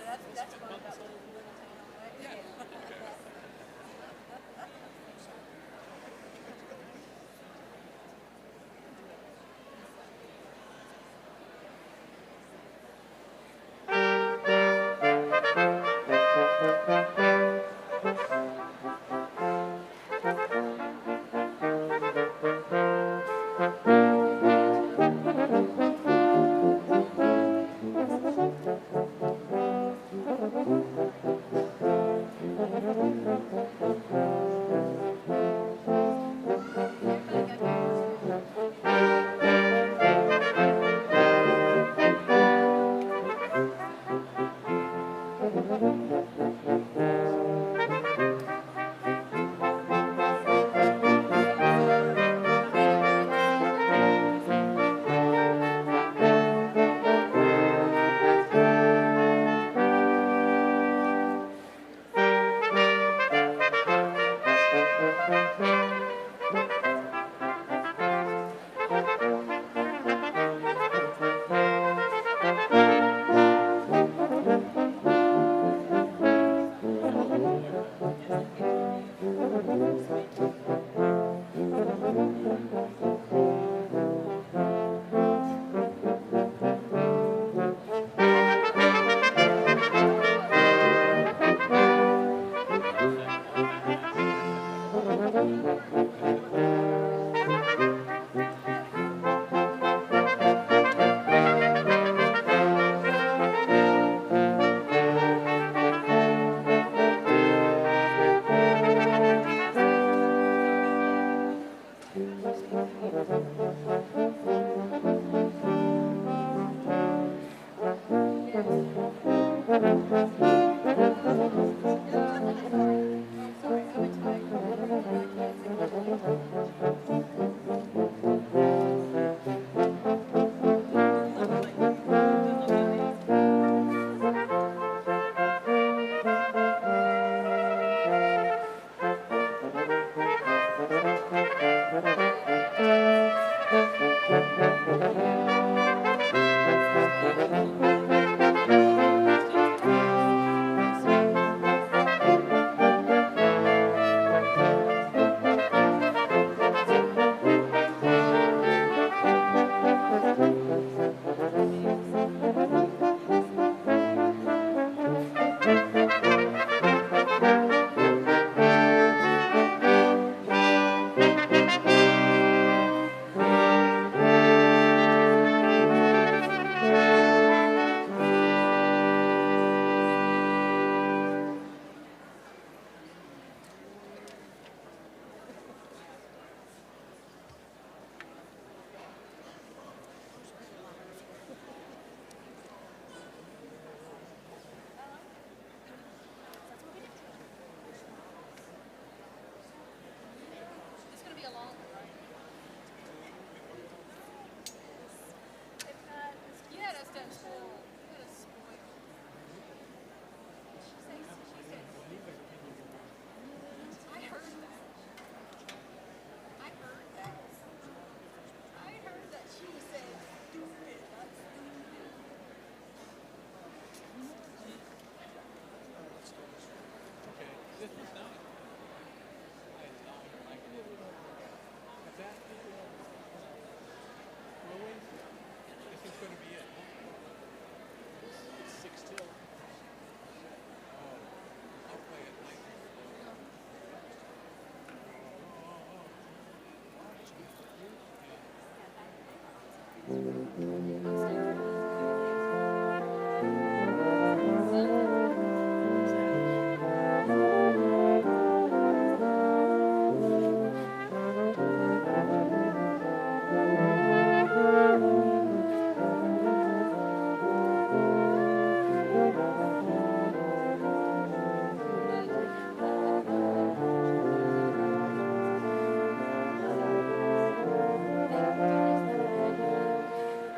Thank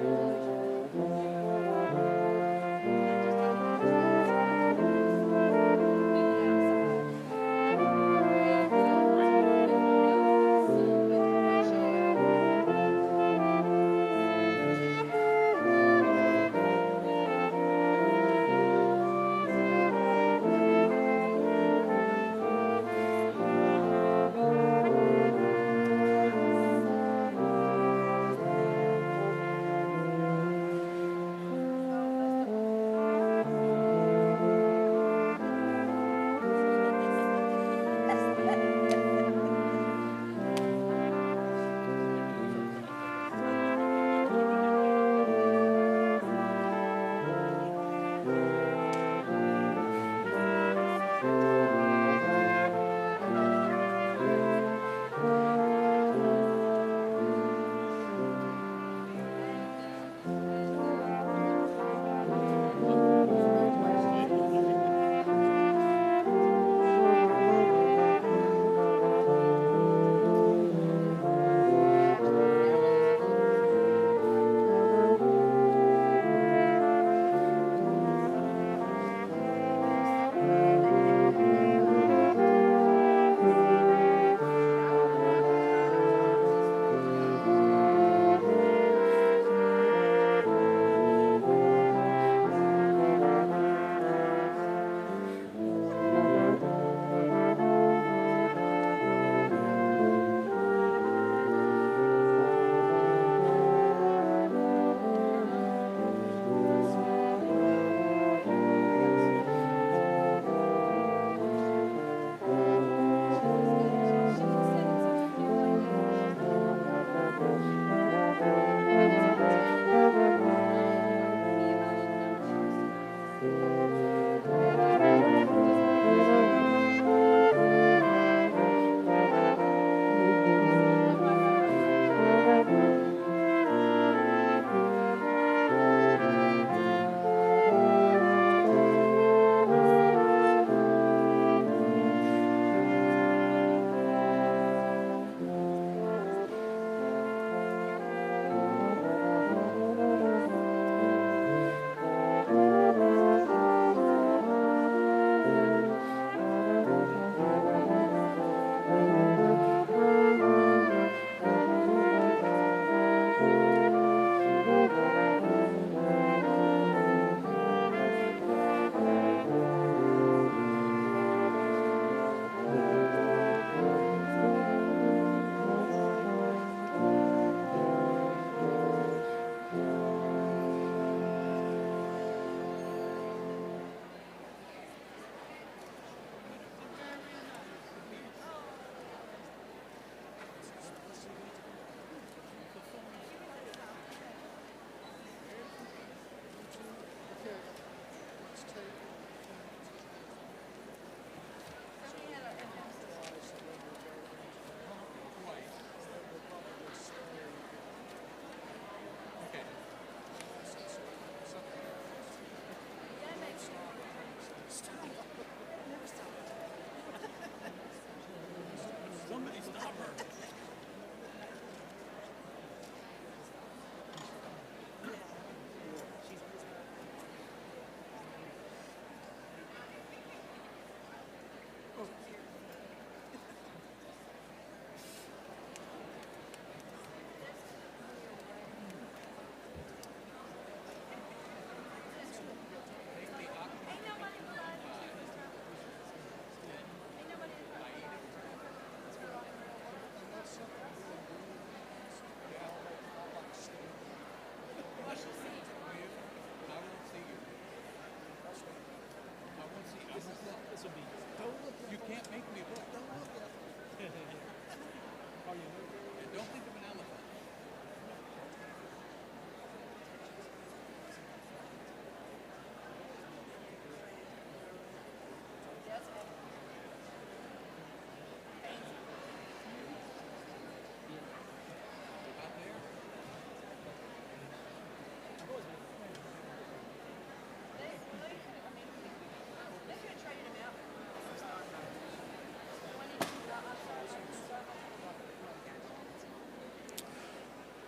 you.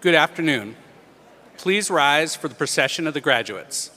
Good afternoon. Please rise for the procession of the graduates.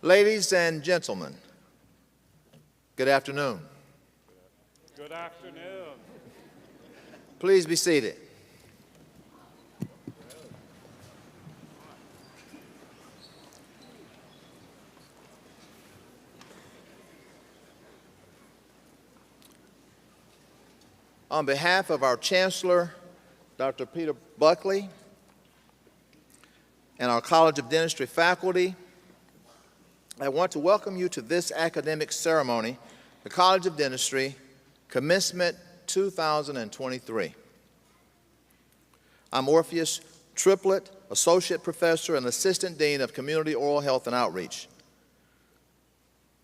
Ladies and gentlemen, good afternoon. Good afternoon. Please be seated. On behalf of our Chancellor, Dr. Peter Buckley, and our College of Dentistry faculty, I want to welcome you to this academic ceremony, the College of Dentistry Commencement 2023. I'm Orpheus Triplett, Associate Professor and Assistant Dean of Community Oral Health and Outreach.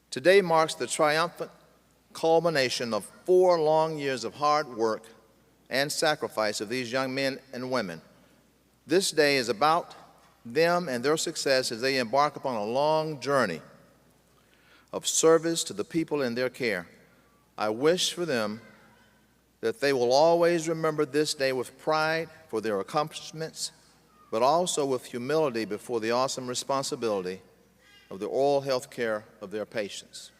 Today marks the triumphant culmination of 4 long years of hard work and sacrifice of these young men and women. This day is about them and their success as they embark upon a long journey of service to the people in their care. I wish for them that they will always remember this day with pride for their accomplishments, but also with humility before the awesome responsibility of the oral health care of their patients.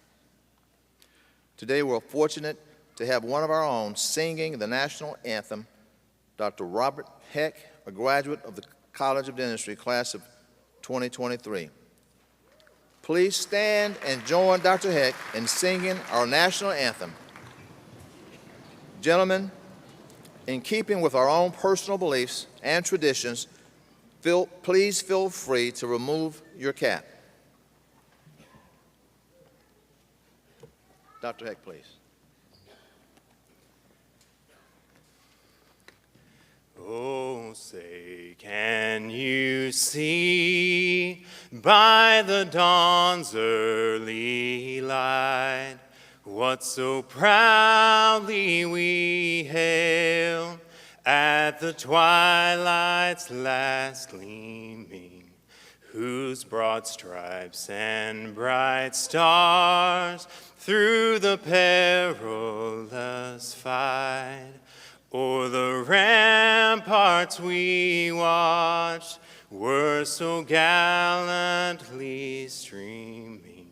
Today we're fortunate to have one of our own singing the national anthem, Dr. Robert Heck, a graduate of the College of Dentistry, class of 2023. Please stand and join Dr. Heck in singing our national anthem. Gentlemen, in keeping with our own personal beliefs and traditions, please feel free to remove your cap. Dr. Heck, please. Oh, say, can you see by the dawn's early light what so proudly we hail at the twilight's last gleaming, whose broad stripes and bright stars through the perilous fight o'er the ramparts we watched were so gallantly streaming,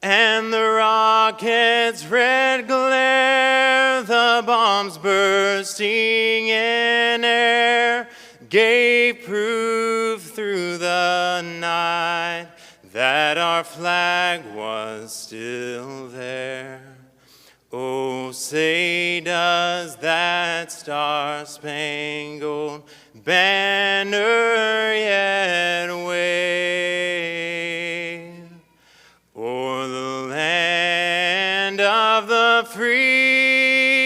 and the rocket's red glare, the bombs bursting in air, gave proof through the night that our flag was still there. Oh, say does that star-spangled banner yet wave o'er the land of the free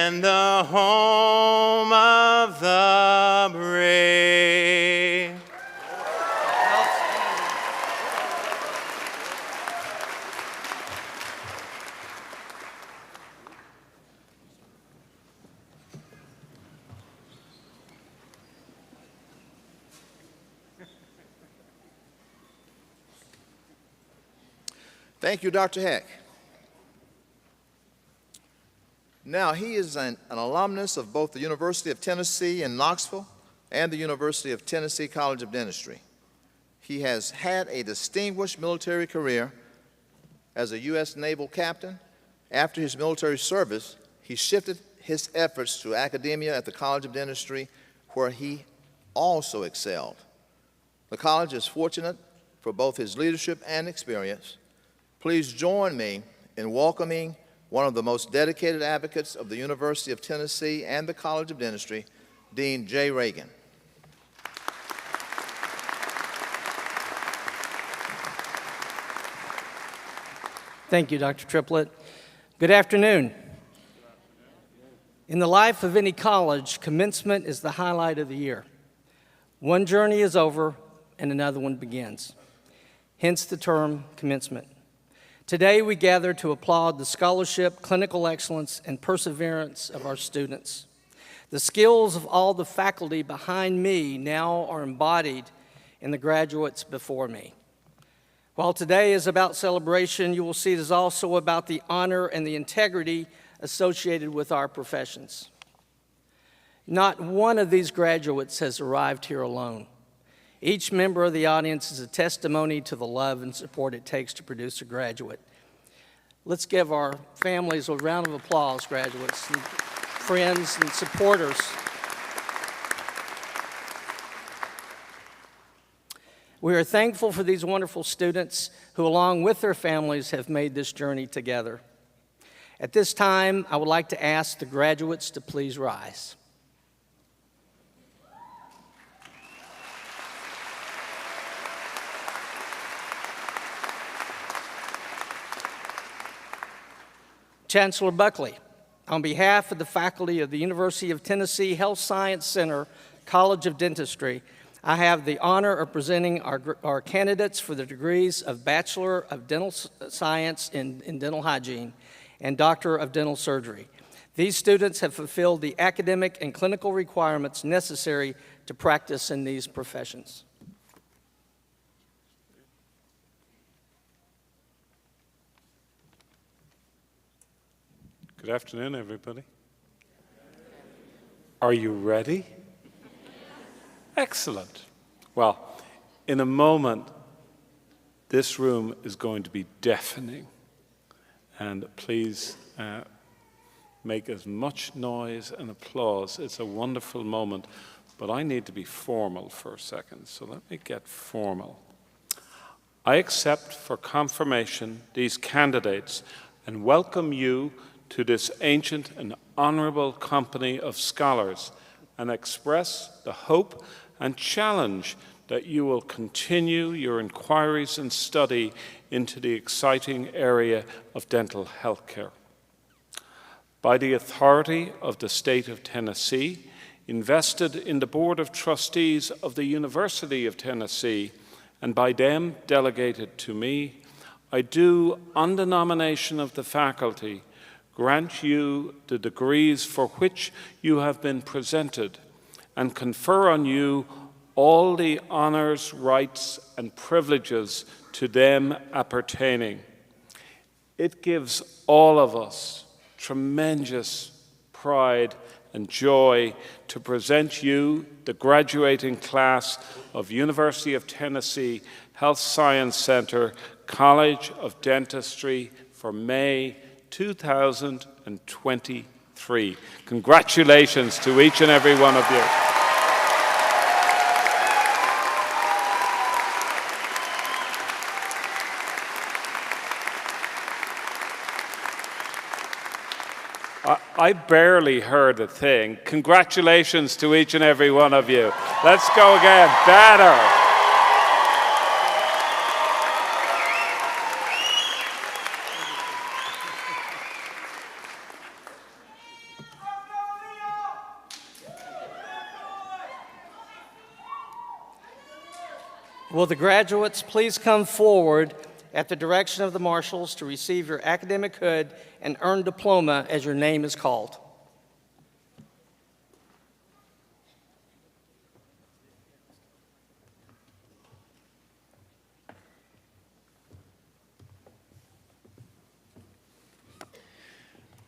and the home of the brave. Thank you, Dr. Heck. Now, he is an alumnus of both the University of Tennessee in Knoxville and the University of Tennessee College of Dentistry. He has had a distinguished military career as a U.S. naval captain. After his military service, he shifted his efforts to academia at the College of Dentistry, where he also excelled. The college is fortunate for both his leadership and experience. Please join me in welcoming one of the most dedicated advocates of the University of Tennessee and the College of Dentistry, Dean J. Reagan. Thank you, Dr. Triplett. Good afternoon. In the life of any college, commencement is the highlight of the year. One journey is over and another one begins, hence the term commencement. Today, we gather to applaud the scholarship, clinical excellence, and perseverance of our students. The skills of all the faculty behind me now are embodied in the graduates before me. While today is about celebration, you will see it is also about the honor and the integrity associated with our professions. Not one of these graduates has arrived here alone. Each member of the audience is a testimony to the love and support it takes to produce a graduate. Let's give our families a round of applause, graduates, and friends and supporters. We are thankful for these wonderful students who, along with their families, have made this journey together. At this time, I would like to ask the graduates to please rise. Chancellor Buckley, on behalf of the faculty of the University of Tennessee Health Science Center, College of Dentistry, I have the honor of presenting our candidates for the degrees of Bachelor of Dental Science in Dental Hygiene and Doctor of Dental Surgery. These students have fulfilled the academic and clinical requirements necessary to practice in these professions. Good afternoon, everybody. Are you ready? Excellent. Well, in a moment, this room is going to be deafening. And please make as much noise and applause. It's a wonderful moment, but I need to be formal for a second, so let me get formal. I accept for confirmation these candidates and welcome you to this ancient and honorable company of scholars, and express the hope and challenge that you will continue your inquiries and study into the exciting area of dental health care. By the authority of the state of Tennessee, invested in the Board of Trustees of the University of Tennessee, and by them delegated to me, I do, on the nomination of the faculty, grant you the degrees for which you have been presented, and confer on you all the honors, rights, and privileges to them appertaining. It gives all of us tremendous pride and joy to present you the graduating class of University of Tennessee Health Science Center, College of Dentistry for May 2023. Congratulations to each and every one of you. I barely heard a thing. Congratulations to each and every one of you. Let's go again. Better. Will the graduates please come forward at the direction of the marshals to receive your academic hood and earned diploma as your name is called?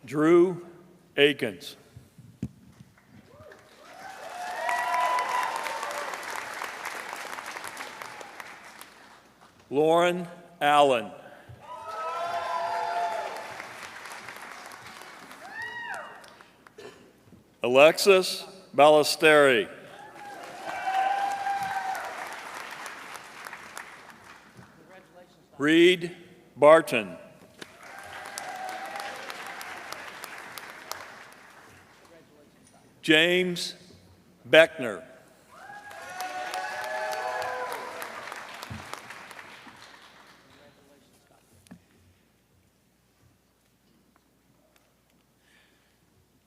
Drew Akins. Lauren Allen. Alexis Ballesteri. Reed Barton. James Beckner.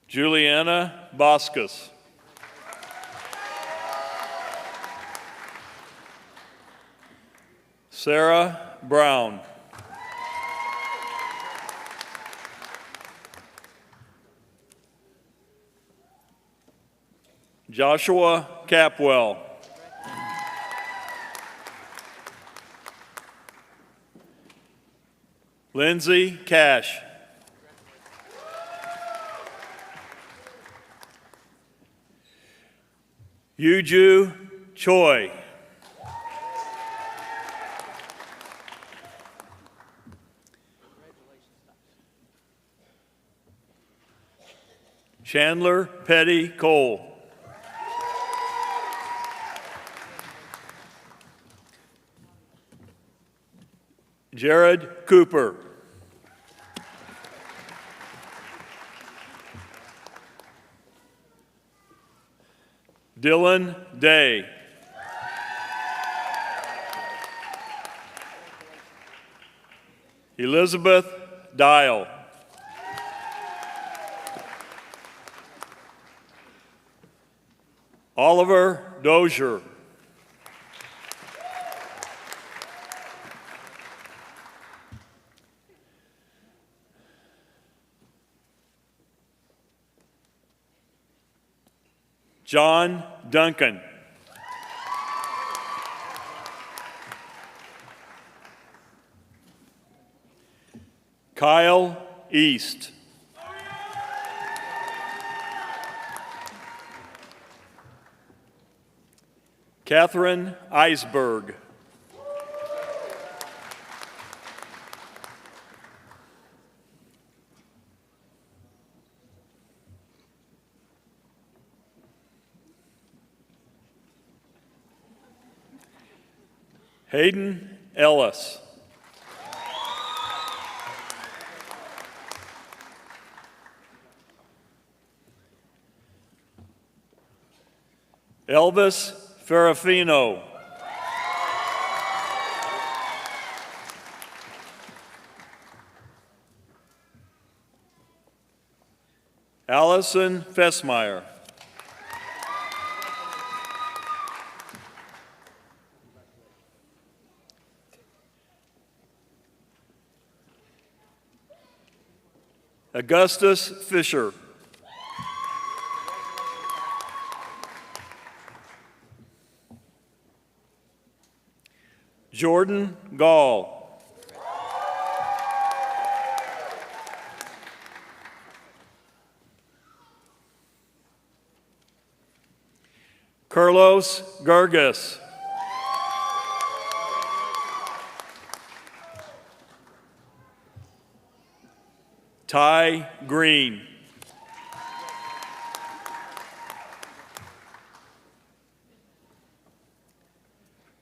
Juliana Boscus. Sarah Brown. Joshua Capwell. Lindsay Cash. Yuju Choi. Chandler Petty Cole. Jared Cooper. Dylan Day. Elizabeth Dial. Oliver Dozier. John Duncan. Kyle East. Catherine Eisberg. Hayden Ellis. Elvis Ferrafino. Allison Fessmeyer. Augustus Fisher. Jordan Gall. Carlos Gargas. Ty Green.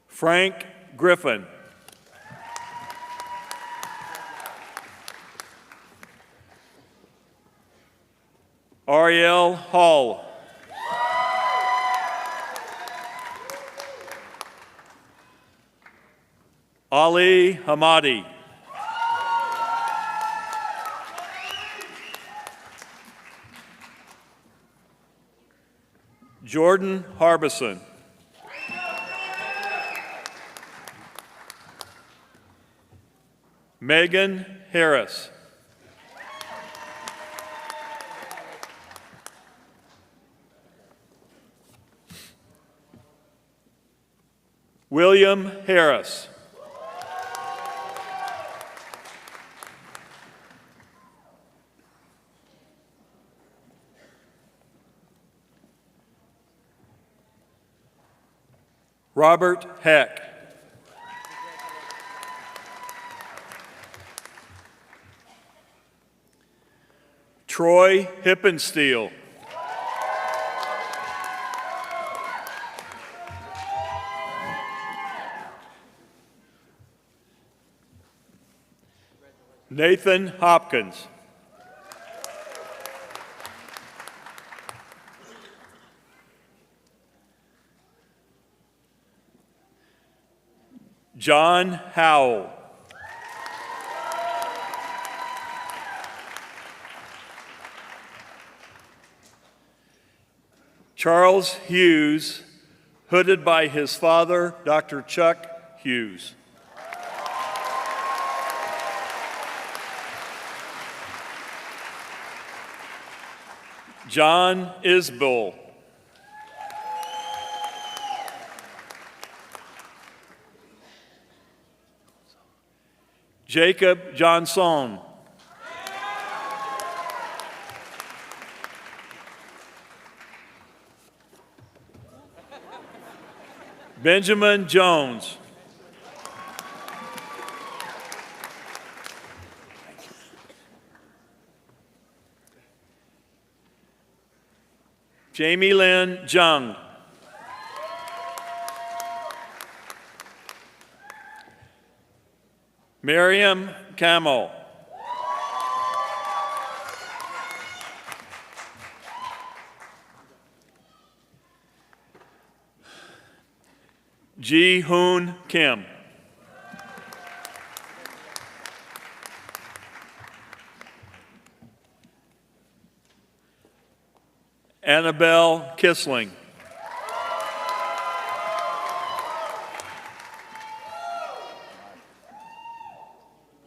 Frank Griffin. Ariel Hall. Ali Hamadi. Jordan Harbison. Megan Harris. William Harris. Robert Heck. Troy Hippensteel. Nathan Hopkins. John Howell. Charles Hughes, hooded by his father, Dr. Chuck Hughes. John Isbell. Jacob Johnson. Benjamin Jones. Jamie Lynn Jung. Miriam Camel. Ji Hoon Kim. Annabelle Kissling.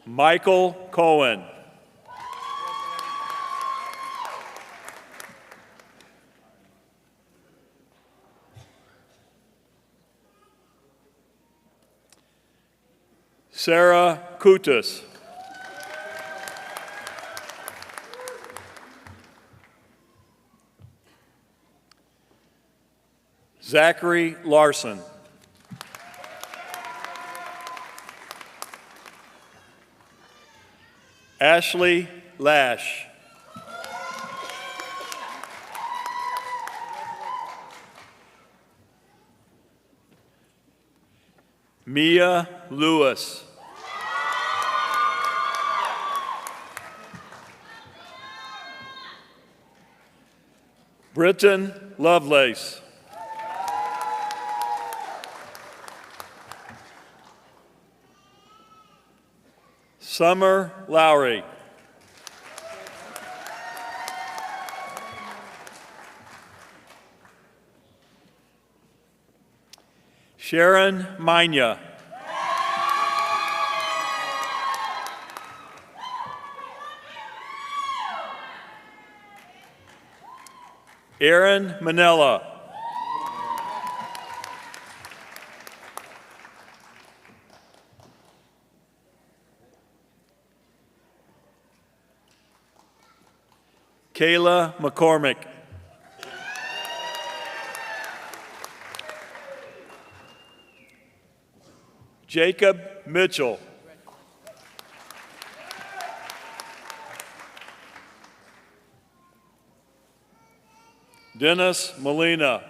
Michael Cohen. Sarah Kutas. Zachary Larson. Ashley Lash. Mia Lewis. Britton Lovelace. Summer Lowry. Sharon Minya. Aaron Manella. Kayla McCormick. Jacob Mitchell. Dennis Molina.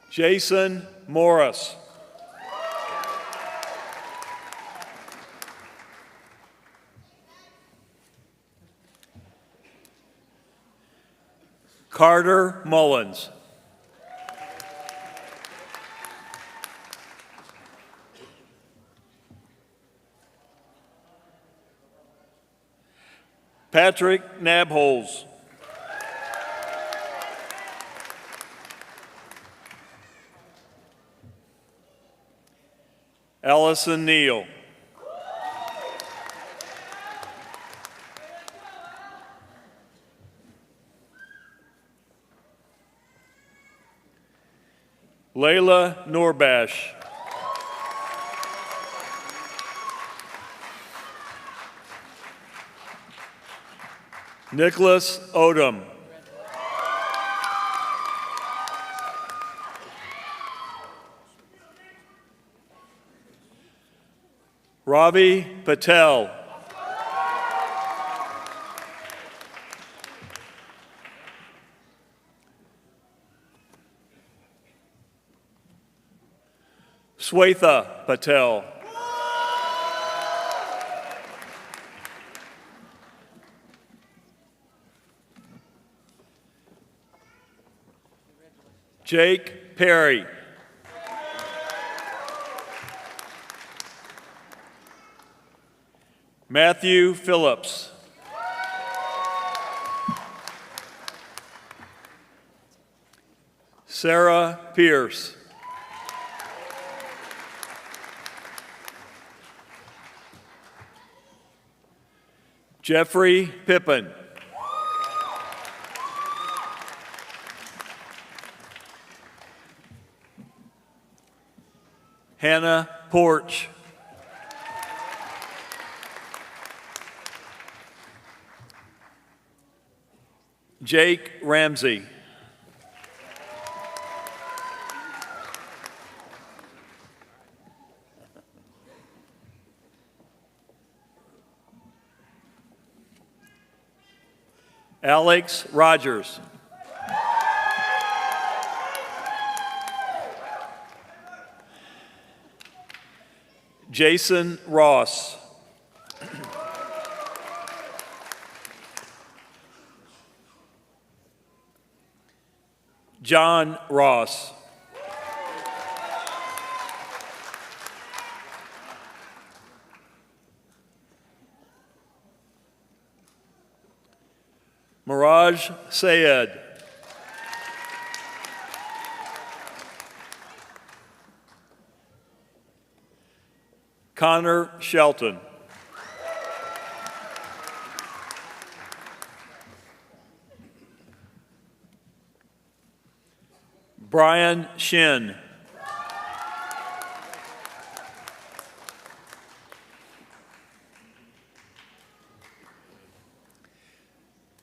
Jason Morris. Carter Mullins. Patrick Nabholes. Allison Neal. Layla Norbash. Nicholas Odom. Ravi Patel. Swetha Patel. Jake Perry. Matthew Phillips. Sarah Pierce. Jeffrey Pippin. Hannah Porch. Jake Ramsey. Alex Rogers. Jason Ross. John Ross. Miraj Sayed. Connor Shelton. Brian Shin.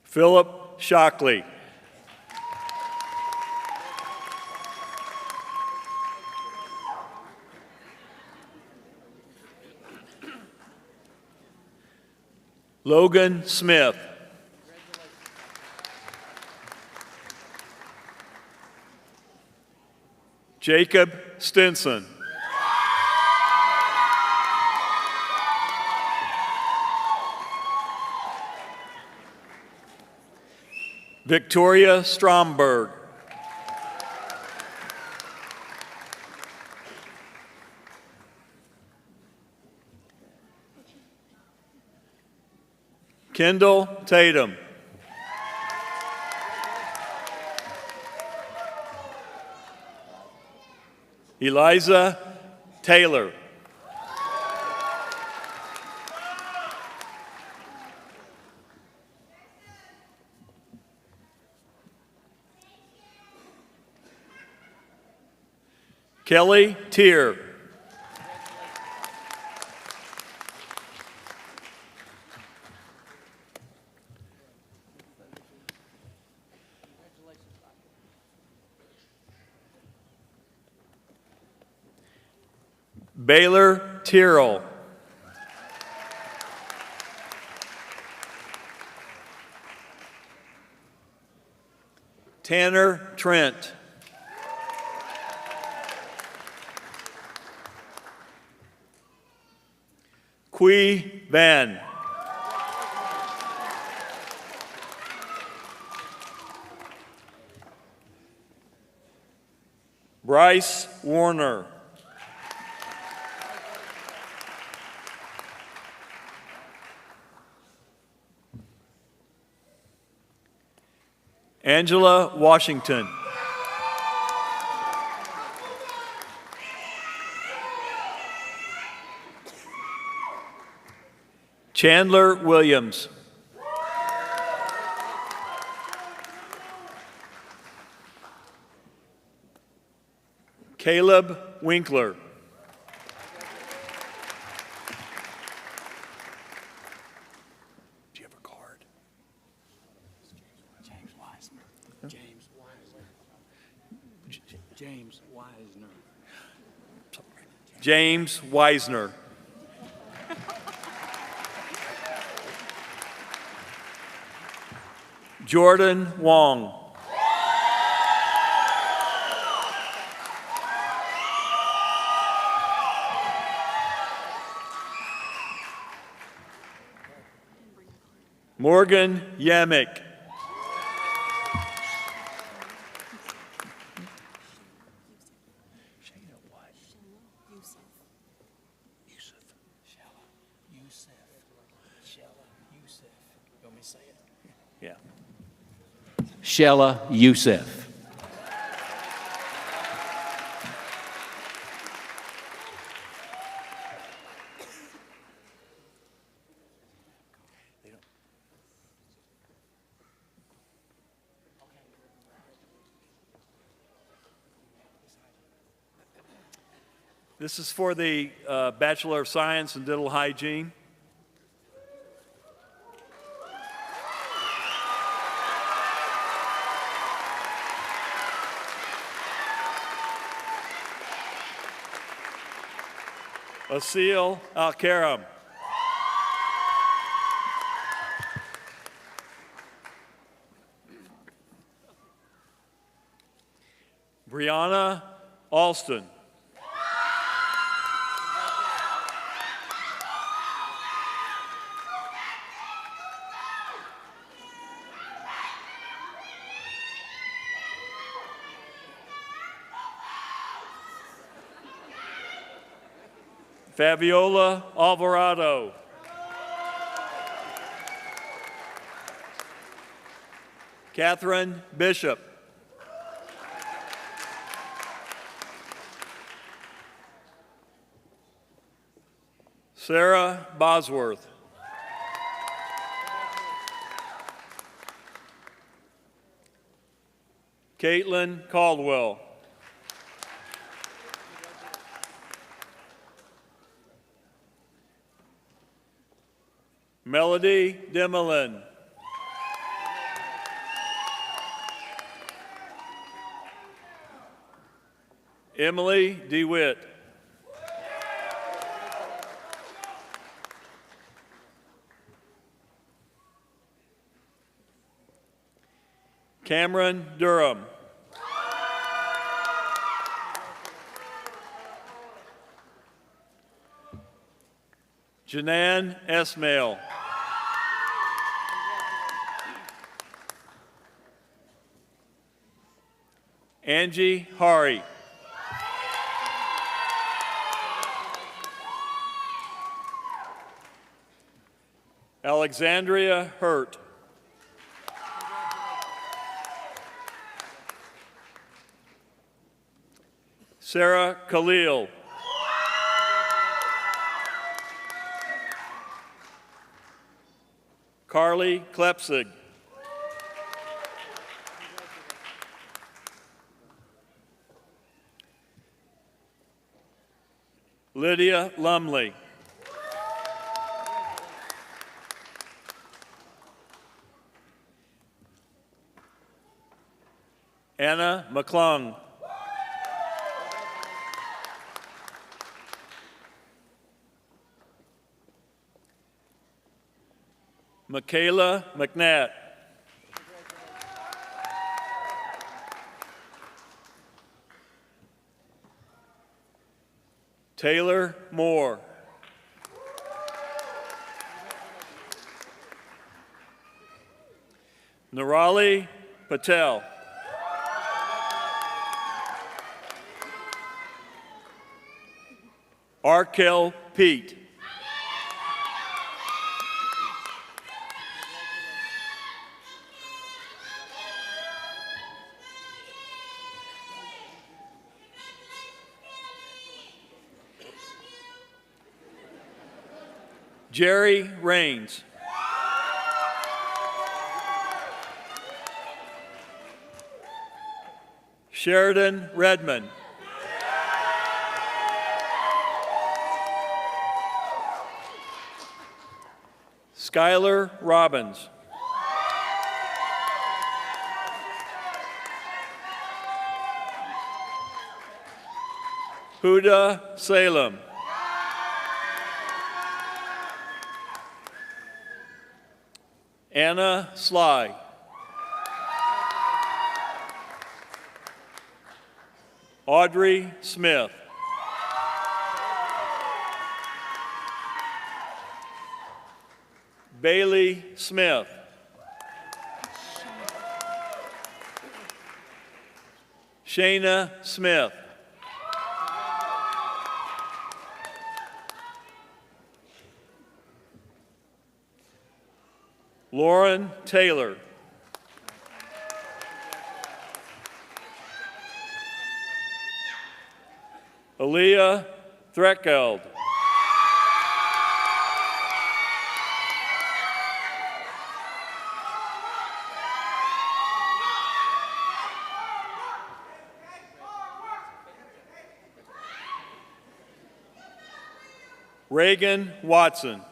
Philip Shockley. Logan Smith. Jacob Stinson. Victoria Stromberg. Kendall Tatum. Eliza Taylor. Kelly Tier. Baylor Tyrrell. Tanner Trent. Qui Van. Bryce Warner. Angela Washington. Chandler Williams. Caleb Winkler. Do you have a card? James Wisener. James Wisener. James Wisener. James Wisener. Jordan Wong. Morgan Yamick. Yeah. Shella Youssef. This is for the Bachelor of Science in Dental Hygiene. Asil Al-Karam. Brianna Alston. Fabiola Alvarado. Catherine Bishop. Sarah Bosworth. Caitlin Caldwell. Melody Demelin. Emily DeWitt. Cameron Durham. Janan Esmail. Angie Hari. Alexandria Hurt. Sarah Khalil. Carly Klepsig. Lydia Lumley. Anna McClung. Michaela McNatt. Taylor Moore. Nirali Patel. Arkel Pete. Jerry Raines. Sheridan Redmond. Skylar Robbins. Huda Salem. Anna Sly. Audrey Smith. Bailey Smith. Shayna Smith. Lauren Taylor. Aaliyah Threckeld. Reagan Watson.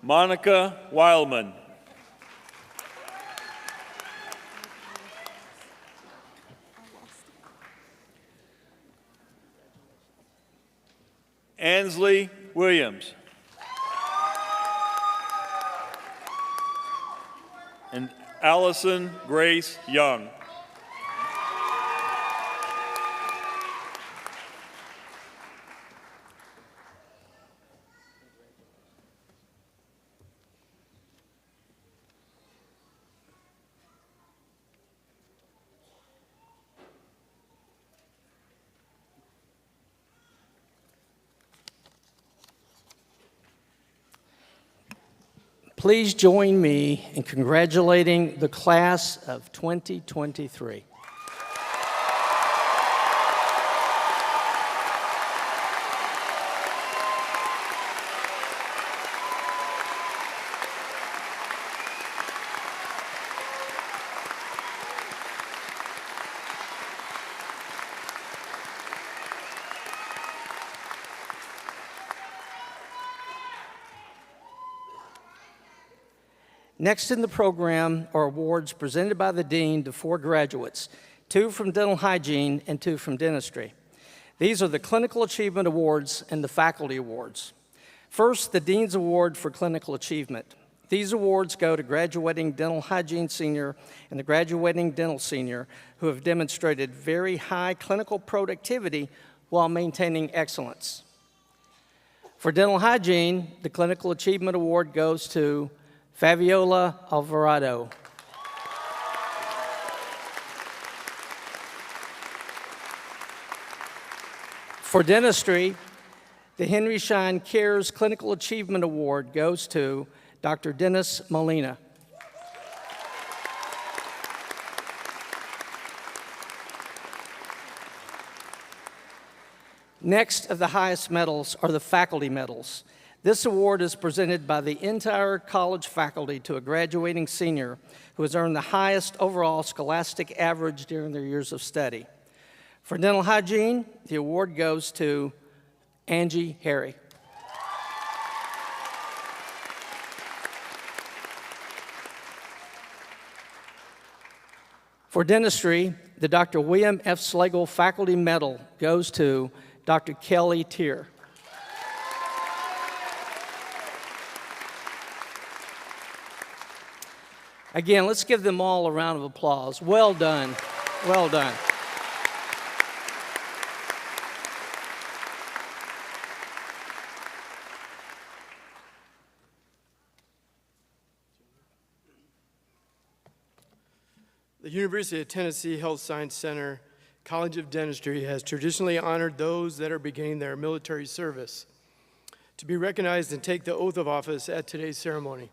Monica Wildman. Ansley Williams. And Allison Grace Young. Please join me in congratulating the class of 2023. Next in the program are awards presented by the Dean to 4 graduates, 2 from dental hygiene and 2 from dentistry. These are the Clinical Achievement Awards and the Faculty Awards. First, the Dean's Award for Clinical Achievement. These awards go to graduating dental hygiene senior and the graduating dental senior who have demonstrated very high clinical productivity while maintaining excellence. For dental hygiene, the Clinical Achievement Award goes to Fabiola Alvarado. For dentistry, the Henry Schein Cares Clinical Achievement Award goes to Dr. Dennis Molina. Next of the highest medals are the faculty medals. This award is presented by the entire college faculty to a graduating senior who has earned the highest overall scholastic average during their years of study. For dental hygiene, the award goes to Angie Harry. For dentistry, the Dr. William F. Slagle Faculty Medal goes to Dr. Kelly Tier. Again, let's give them all a round of applause. Well done. Well done. The University of Tennessee Health Science Center College of Dentistry has traditionally honored those that are beginning their military service to be recognized and take the oath of office at today's ceremony.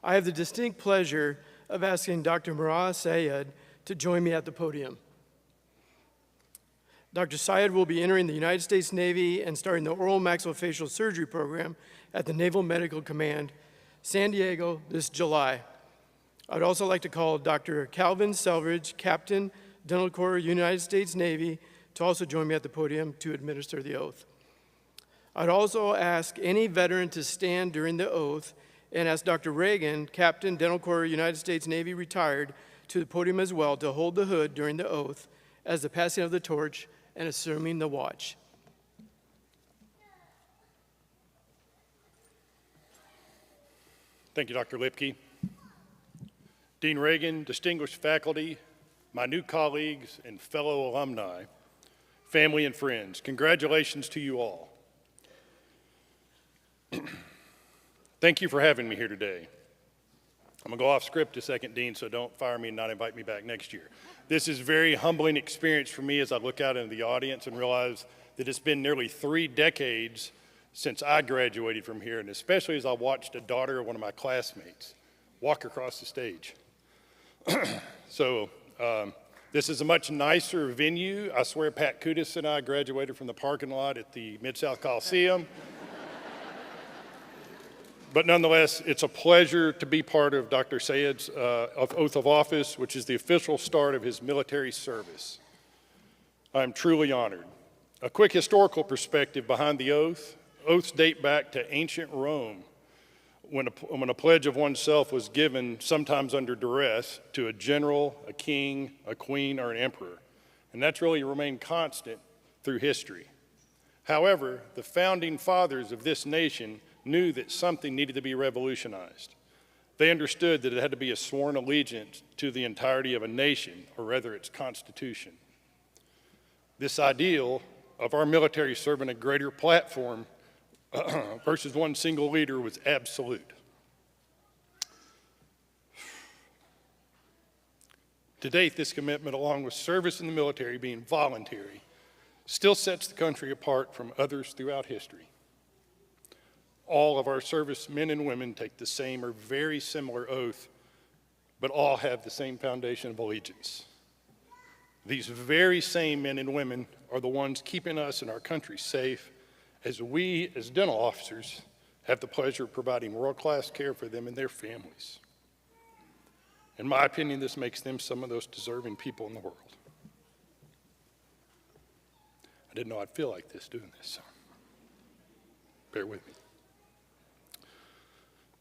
I have the distinct pleasure of asking Dr. Murad Sayed to join me at the podium. Dr. Syed will be entering the United States Navy and starting the oral maxillofacial surgery program at the Naval Medical Command, San Diego, this July. I'd also like to call Dr. Calvin Selvidge, Captain, Dental Corps, United States Navy, to also join me at the podium to administer the oath. I'd also ask any veteran to stand during the oath and ask Dr. Reagan, Captain, Dental Corps, United States Navy, retired, to the podium as well to hold the hood during the oath as the passing of the torch and assuming the watch. Thank you, Dr. Lipke. Dean Reagan, distinguished faculty, my new colleagues and fellow alumni, family and friends, congratulations to you all. Thank you for having me here today. I'm gonna go off script a second, Dean, so don't fire me and not invite me back next year. This is a very humbling experience for me as I look out into the audience and realize that it's been nearly 3 decades since I graduated from here, and especially as I watched a daughter of one of my classmates walk across the stage. So this is a much nicer venue. I swear Pat Kudis and I graduated from the parking lot at the Mid-South Coliseum. But nonetheless, it's a pleasure to be part of Dr. Syed's oath of office, which is the official start of his military service. I'm truly honored. A quick historical perspective behind the oath. Oaths date back to ancient Rome, when a pledge of oneself was given, sometimes under duress, to a general, a king, a queen, or an emperor. And that's really remained constant through history. However, the founding fathers of this nation knew that something needed to be revolutionized. They understood that it had to be a sworn allegiance to the entirety of a nation, or rather its constitution. This ideal of our military serving a greater platform versus one single leader was absolute. To date, this commitment, along with service in the military being voluntary, still sets the country apart from others throughout history. All of our servicemen and women take the same or very similar oath, but all have the same foundation of allegiance. These very same men and women are the ones keeping us and our country safe, as we, as dental officers, have the pleasure of providing world-class care for them and their families. In my opinion, this makes them some of those deserving people in the world. I didn't know I'd feel like this doing this, so bear with me.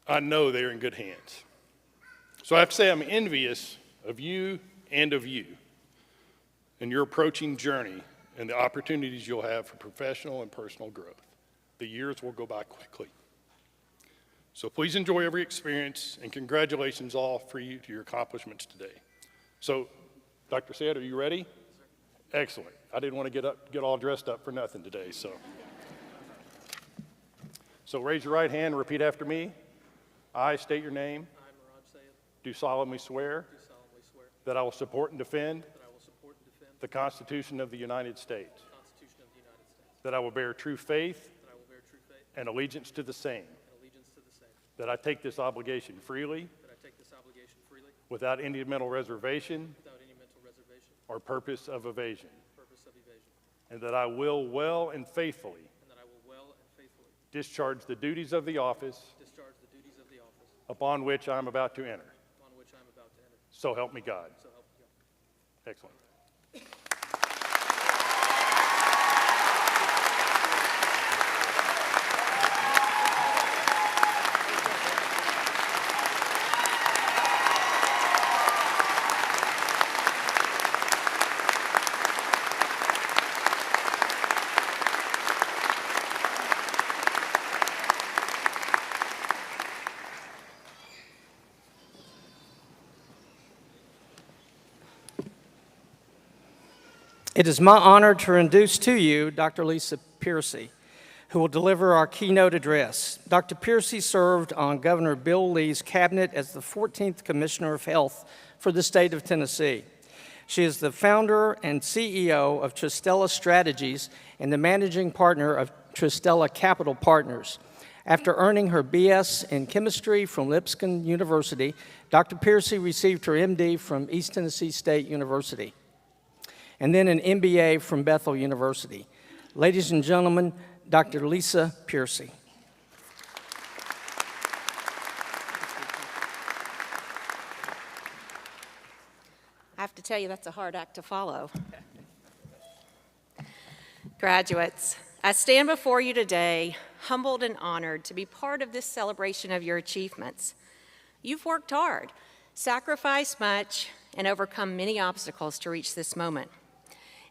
I know they're in good hands. So I have to say I'm envious of you and of you in your approaching journey and the opportunities you'll have for professional and personal growth. The years will go by quickly. So please enjoy every experience, and congratulations all for you to your accomplishments today. So, Dr. Syed, are you ready? Yes, sir. Excellent. I didn't want to get all dressed up for nothing today, so. So raise your right hand and repeat after me. I state your name. I, Murad Syed, Do solemnly swear that I will support and defend the Constitution of the United States, that I will bear true faith and allegiance to the same, that I take this obligation freely without any mental reservation or purpose of evasion, and that I will well and faithfully discharge the duties of the office upon which I am about to enter. So help me God. Excellent. It is my honor to introduce to you Dr. Lisa Piercy, who will deliver our keynote address. Dr. Piercy served on Governor Bill Lee's cabinet as the 14th Commissioner of Health for the state of Tennessee. She is the founder and CEO of Tristella Strategies and the managing partner of Tristella Capital Partners. After earning her BS in chemistry from Lipscomb University, Dr. Piercy received her MD from East Tennessee State University. and then an MBA from Bethel University. Ladies and gentlemen, Dr. Lisa Piercy. I have to tell you, that's a hard act to follow. Graduates, I stand before you today, humbled and honored to be part of this celebration of your achievements. You've worked hard, sacrificed much, and overcome many obstacles to reach this moment.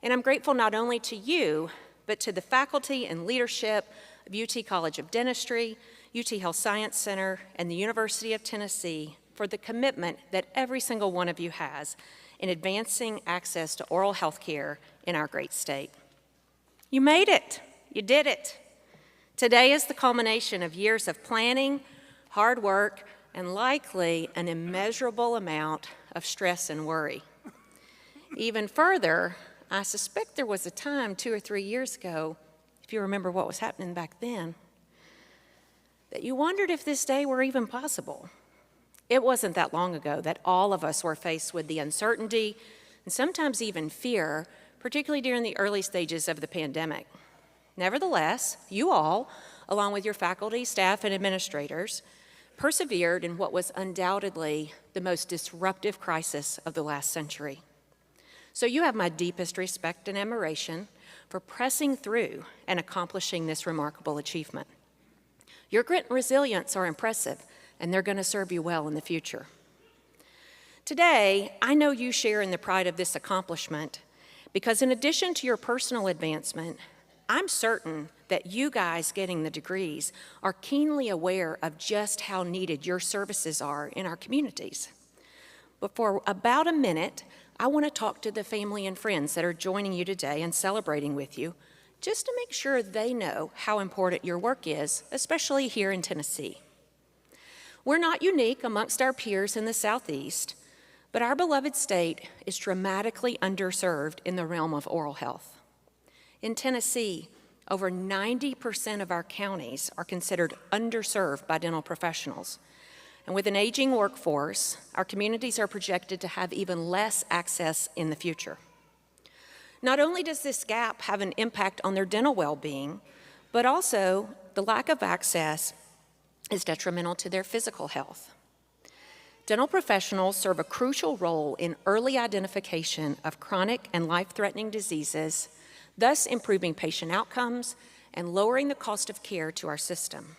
And I'm grateful not only to you, but to the faculty and leadership of UT College of Dentistry, UT Health Science Center, and the University of Tennessee for the commitment that every single one of you has in advancing access to oral health care in our great state. You made it. You did it. Today is the culmination of years of planning, hard work, and likely an immeasurable amount of stress and worry. Even further, I suspect there was a time 2 or 3 years ago, if you remember what was happening back then, that you wondered if this day were even possible. It wasn't that long ago that all of us were faced with the uncertainty and sometimes even fear, particularly during the early stages of the pandemic. Nevertheless, you all, along with your faculty, staff, and administrators, persevered in what was undoubtedly the most disruptive crisis of the last century. So you have my deepest respect and admiration for pressing through and accomplishing this remarkable achievement. Your grit and resilience are impressive, and they're going to serve you well in the future. Today, I know you share in the pride of this accomplishment because in addition to your personal advancement, I'm certain that you guys getting the degrees are keenly aware of just how needed your services are in our communities. But for about a minute, I want to talk to the family and friends that are joining you today and celebrating with you, just to make sure they know how important your work is, especially here in Tennessee. We're not unique amongst our peers in the Southeast, but our beloved state is dramatically underserved in the realm of oral health. In Tennessee, over 90% of our counties are considered underserved by dental professionals. And with an aging workforce, our communities are projected to have even less access in the future. Not only does this gap have an impact on their dental well-being, but also the lack of access is detrimental to their physical health. Dental professionals serve a crucial role in early identification of chronic and life-threatening diseases, thus improving patient outcomes and lowering the cost of care to our system.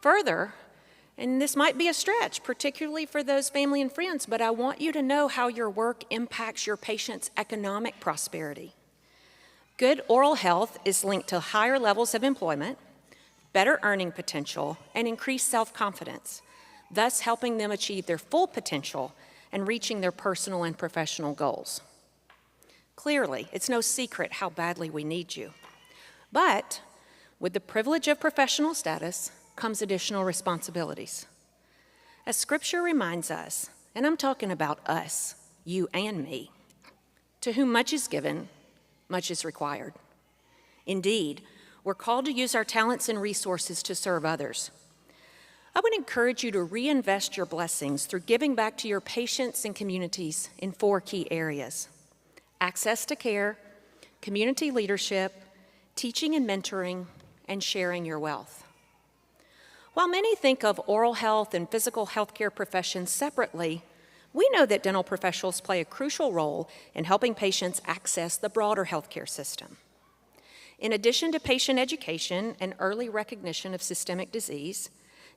Further, and this might be a stretch, particularly for those family and friends, but I want you to know how your work impacts your patient's economic prosperity. Good oral health is linked to higher levels of employment, better earning potential, and increased self-confidence, thus helping them achieve their full potential and reaching their personal and professional goals. Clearly, it's no secret how badly we need you. But with the privilege of professional status comes additional responsibilities. As Scripture reminds us, and I'm talking about us, you and me, to whom much is given, much is required. Indeed, we're called to use our talents and resources to serve others. I would encourage you to reinvest your blessings through giving back to your patients and communities in 4 key areas: access to care, community leadership, teaching and mentoring, and sharing your wealth. While many think of oral health and physical healthcare professions separately, we know that dental professionals play a crucial role in helping patients access the broader healthcare system. In addition to patient education and early recognition of systemic disease,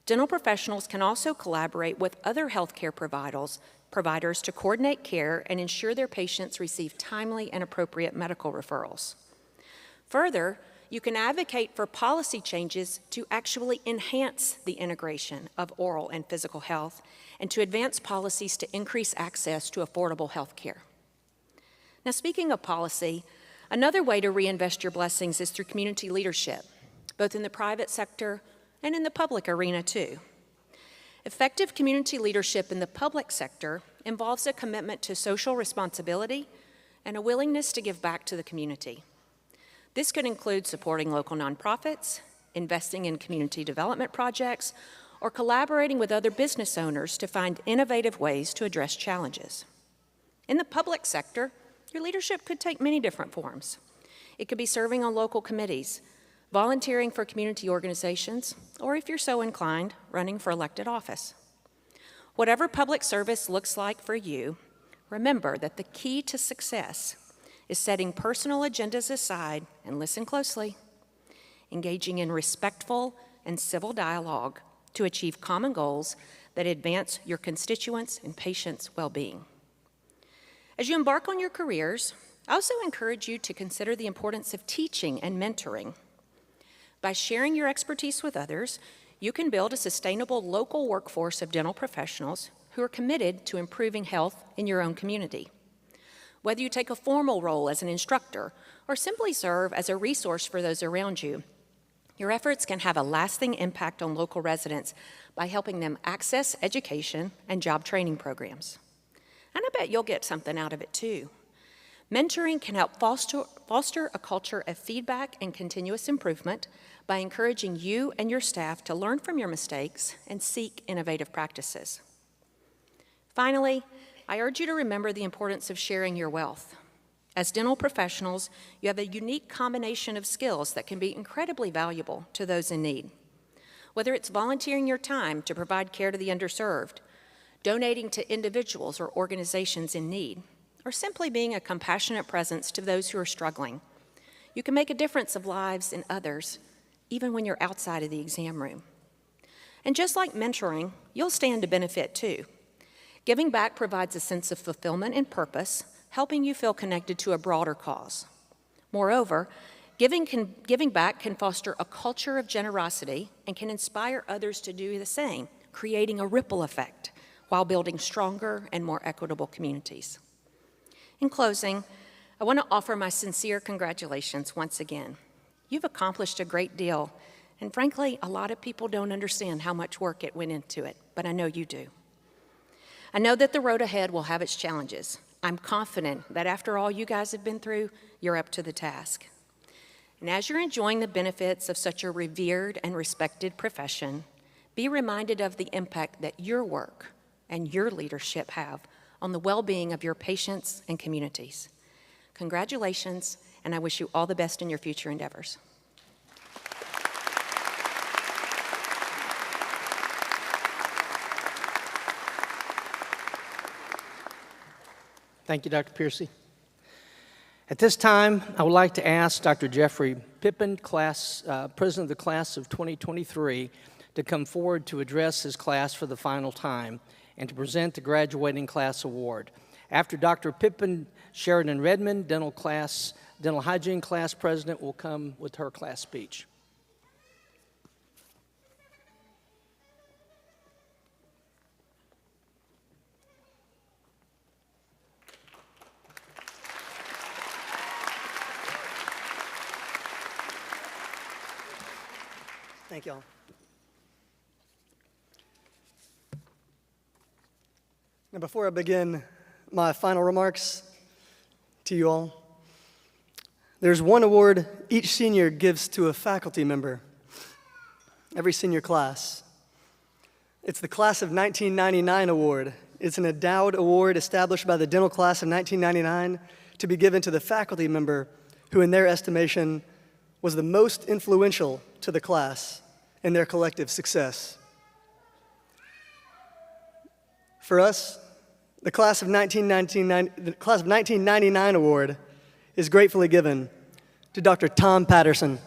dental professionals can also collaborate with other healthcare providers to coordinate care and ensure their patients receive timely and appropriate medical referrals. Further, you can advocate for policy changes to actually enhance the integration of oral and physical health and to advance policies to increase access to affordable health care. Now, speaking of policy, another way to reinvest your blessings is through community leadership, both in the private sector and in the public arena too. Effective community leadership in the public sector involves a commitment to social responsibility and a willingness to give back to the community. This could include supporting local nonprofits, investing in community development projects, or collaborating with other business owners to find innovative ways to address challenges. In the public sector, your leadership could take many different forms. It could be serving on local committees, volunteering for community organizations, or if you're so inclined, running for elected office. Whatever public service looks like for you, remember that the key to success is setting personal agendas aside and listen closely, engaging in respectful and civil dialogue to achieve common goals that advance your constituents' and patients' well-being. As you embark on your careers, I also encourage you to consider the importance of teaching and mentoring. By sharing your expertise with others, you can build a sustainable local workforce of dental professionals who are committed to improving health in your own community. Whether you take a formal role as an instructor or simply serve as a resource for those around you, your efforts can have a lasting impact on local residents by helping them access education and job training programs. And I bet you'll get something out of it too. Mentoring can help foster a culture of feedback and continuous improvement by encouraging you and your staff to learn from your mistakes and seek innovative practices. Finally, I urge you to remember the importance of sharing your wealth. As dental professionals, you have a unique combination of skills that can be incredibly valuable to those in need. Whether it's volunteering your time to provide care to the underserved, donating to individuals or organizations in need, or simply being a compassionate presence to those who are struggling, you can make a difference of lives in others, even when you're outside of the exam room. And just like mentoring, you'll stand to benefit too. Giving back provides a sense of fulfillment and purpose, helping you feel connected to a broader cause. Moreover, giving back can foster a culture of generosity and can inspire others to do the same, creating a ripple effect while building stronger and more equitable communities. In closing, I want to offer my sincere congratulations once again. You've accomplished a great deal, and frankly, a lot of people don't understand how much work it went into it, but I know you do. I know that the road ahead will have its challenges. I'm confident that after all you guys have been through, you're up to the task. And as you're enjoying the benefits of such a revered and respected profession, be reminded of the impact that your work and your leadership have on the well-being of your patients and communities. Congratulations, and I wish you all the best in your future endeavors. Thank you, Dr. Piercy. At this time, I would like to ask Dr. Jeffrey Pippin, President of the Class of 2023, to come forward to address his class for the final time and to present the Graduating Class Award. After Dr. Pippin, Sheridan Redmond, Dental Hygiene Class President, will come with her class speech. Thank you all. Now, before I begin my final remarks to you all, there's one award each senior gives to a faculty member, every senior class. It's the Class of 1999 Award. It's an endowed award established by the Dental Class of 1999 to be given to the faculty member who, in their estimation, was the most influential to the class in their collective success. For us, the Class of 1999 Award is gratefully given to Dr. Tom Patterson.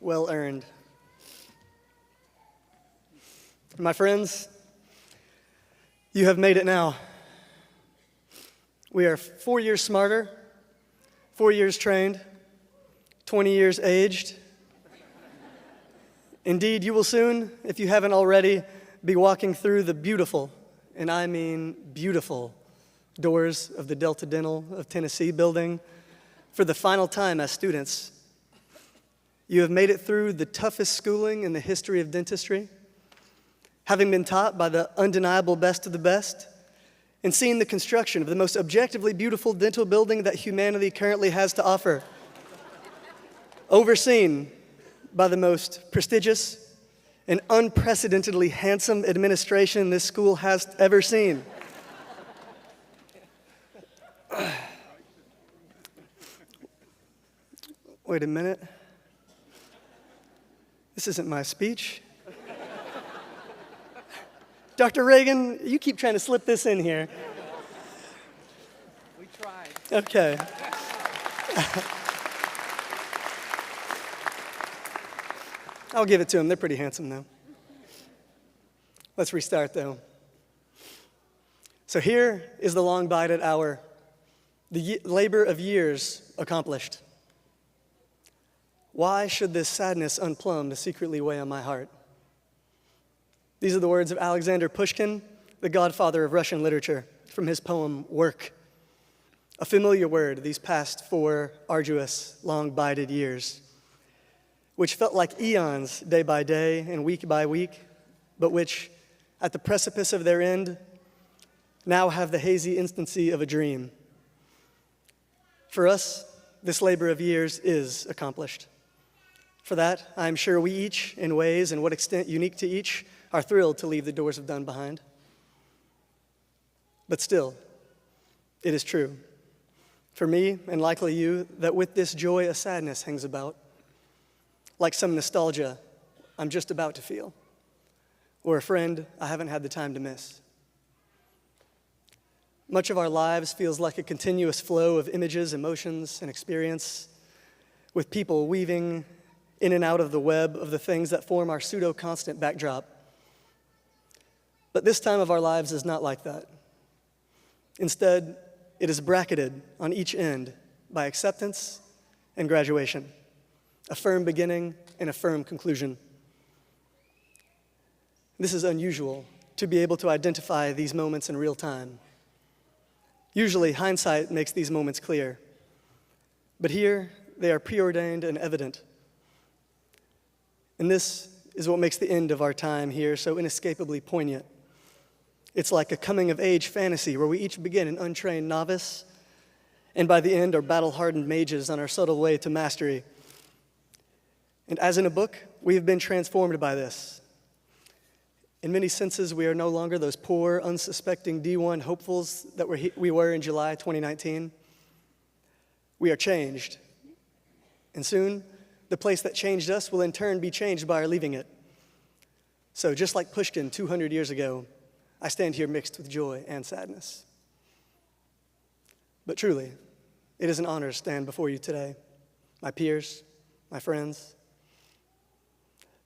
Well earned. My friends, you have made it now. We are 4 years smarter, 4 years trained, 20 years aged. Indeed, you will soon, if you haven't already, be walking through the beautiful and I mean beautiful, doors of the Delta Dental of Tennessee building for the final time as students. You have made it through the toughest schooling in the history of dentistry, having been taught by the undeniable best of the best, and seen the construction of the most objectively beautiful dental building that humanity currently has to offer, overseen by the most prestigious and unprecedentedly handsome administration this school has ever seen. Wait a minute. This isn't my speech. Dr. Reagan, you keep trying to slip this in here. We tried. Okay. I'll give it to them. They're pretty handsome now. Let's restart, though. So here is the long-bided hour, the labor of years accomplished. Why should this sadness unplumbed secretly weigh on my heart? These are the words of Alexander Pushkin, the godfather of Russian literature, from his poem, Work. A familiar word these past 4 arduous, long-bided years, which felt like eons day by day and week by week, but which, at the precipice of their end, now have the hazy instancy of a dream. For us, this labor of years is accomplished. For that, I am sure we each, in ways and what extent unique to each, are thrilled to leave the doors of done behind. But still, it is true, for me, and likely you, that with this joy a sadness hangs about, like some nostalgia I'm just about to feel, or a friend I haven't had the time to miss. Much of our lives feels like a continuous flow of images, emotions, and experience, with people weaving in and out of the web of the things that form our pseudo-constant backdrop. But this time of our lives is not like that. Instead, it is bracketed on each end by acceptance and graduation, a firm beginning and a firm conclusion. This is unusual, to be able to identify these moments in real time. Usually, hindsight makes these moments clear, but here they are preordained and evident. And this is what makes the end of our time here so inescapably poignant. It's like a coming-of-age fantasy where we each begin an untrained novice, and by the end are battle-hardened mages on our subtle way to mastery. And as in a book, we have been transformed by this. In many senses, we are no longer those poor, unsuspecting D1 hopefuls that we were in July 2019. We are changed. And soon, the place that changed us will in turn be changed by our leaving it. So just like Pushkin 200 years ago, I stand here mixed with joy and sadness. But truly, it is an honor to stand before you today, my peers, my friends,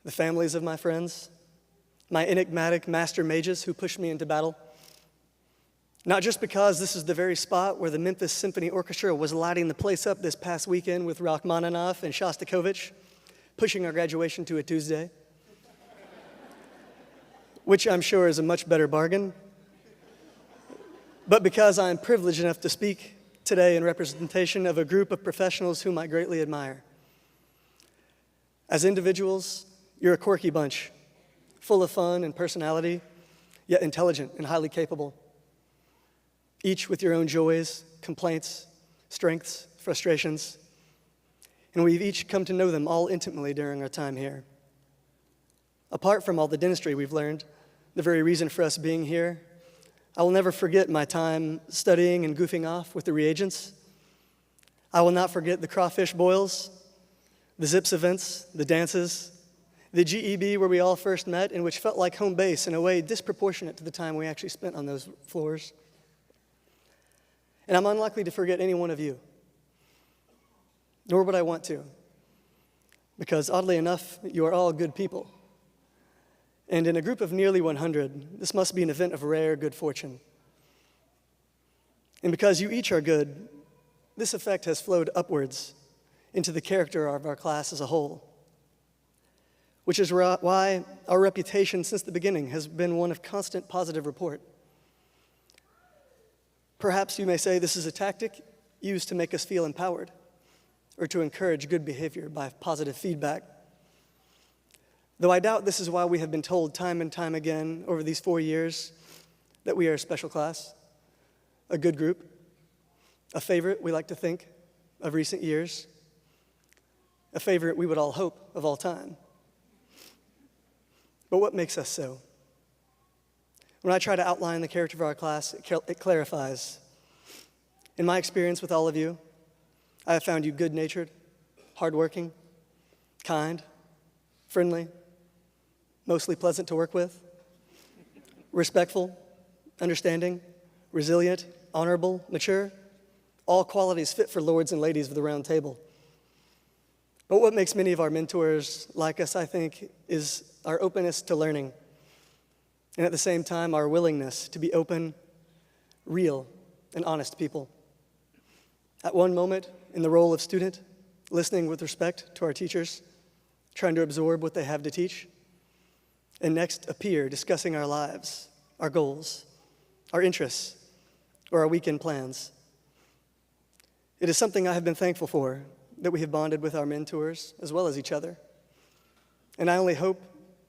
the families of my friends, my enigmatic master mages who pushed me into battle. Not just because this is the very spot where the Memphis Symphony Orchestra was lighting the place up this past weekend with Rachmaninoff and Shostakovich, pushing our graduation to a Tuesday, which I'm sure is a much better bargain, but because I am privileged enough to speak today in representation of a group of professionals whom I greatly admire. As individuals, you're a quirky bunch, full of fun and personality, yet intelligent and highly capable, each with your own joys, complaints, strengths, frustrations, and we've each come to know them all intimately during our time here. Apart from all the dentistry we've learned, the very reason for us being here, I will never forget my time studying and goofing off with the reagents. I will not forget the crawfish boils, the Zips events, the dances, the GEB where we all first met and which felt like home base in a way disproportionate to the time we actually spent on those floors. And I'm unlikely to forget any one of you, nor would I want to, because oddly enough, you are all good people. And in a group of nearly 100, this must be an event of rare good fortune. And because you each are good, this effect has flowed upwards into the character of our class as a whole, which is why our reputation since the beginning has been one of constant positive report. Perhaps you may say this is a tactic used to make us feel empowered or to encourage good behavior by positive feedback. Though I doubt this is why we have been told time and time again over these 4 years that we are a special class, a good group, a favorite, we like to think, of recent years, a favorite we would all hope of all time. But what makes us so? When I try to outline the character of our class, it clarifies. In my experience with all of you, I have found you good-natured, hardworking, kind, friendly, mostly pleasant to work with, respectful, understanding, resilient, honorable, mature, all qualities fit for lords and ladies of the round table. But what makes many of our mentors like us, I think, is our openness to learning, and at the same time, our willingness to be open, real, and honest people. At one moment, in the role of student, listening with respect to our teachers, trying to absorb what they have to teach, and next, a peer discussing our lives, our goals, our interests, or our weekend plans. It is something I have been thankful for, that we have bonded with our mentors as well as each other. And I only hope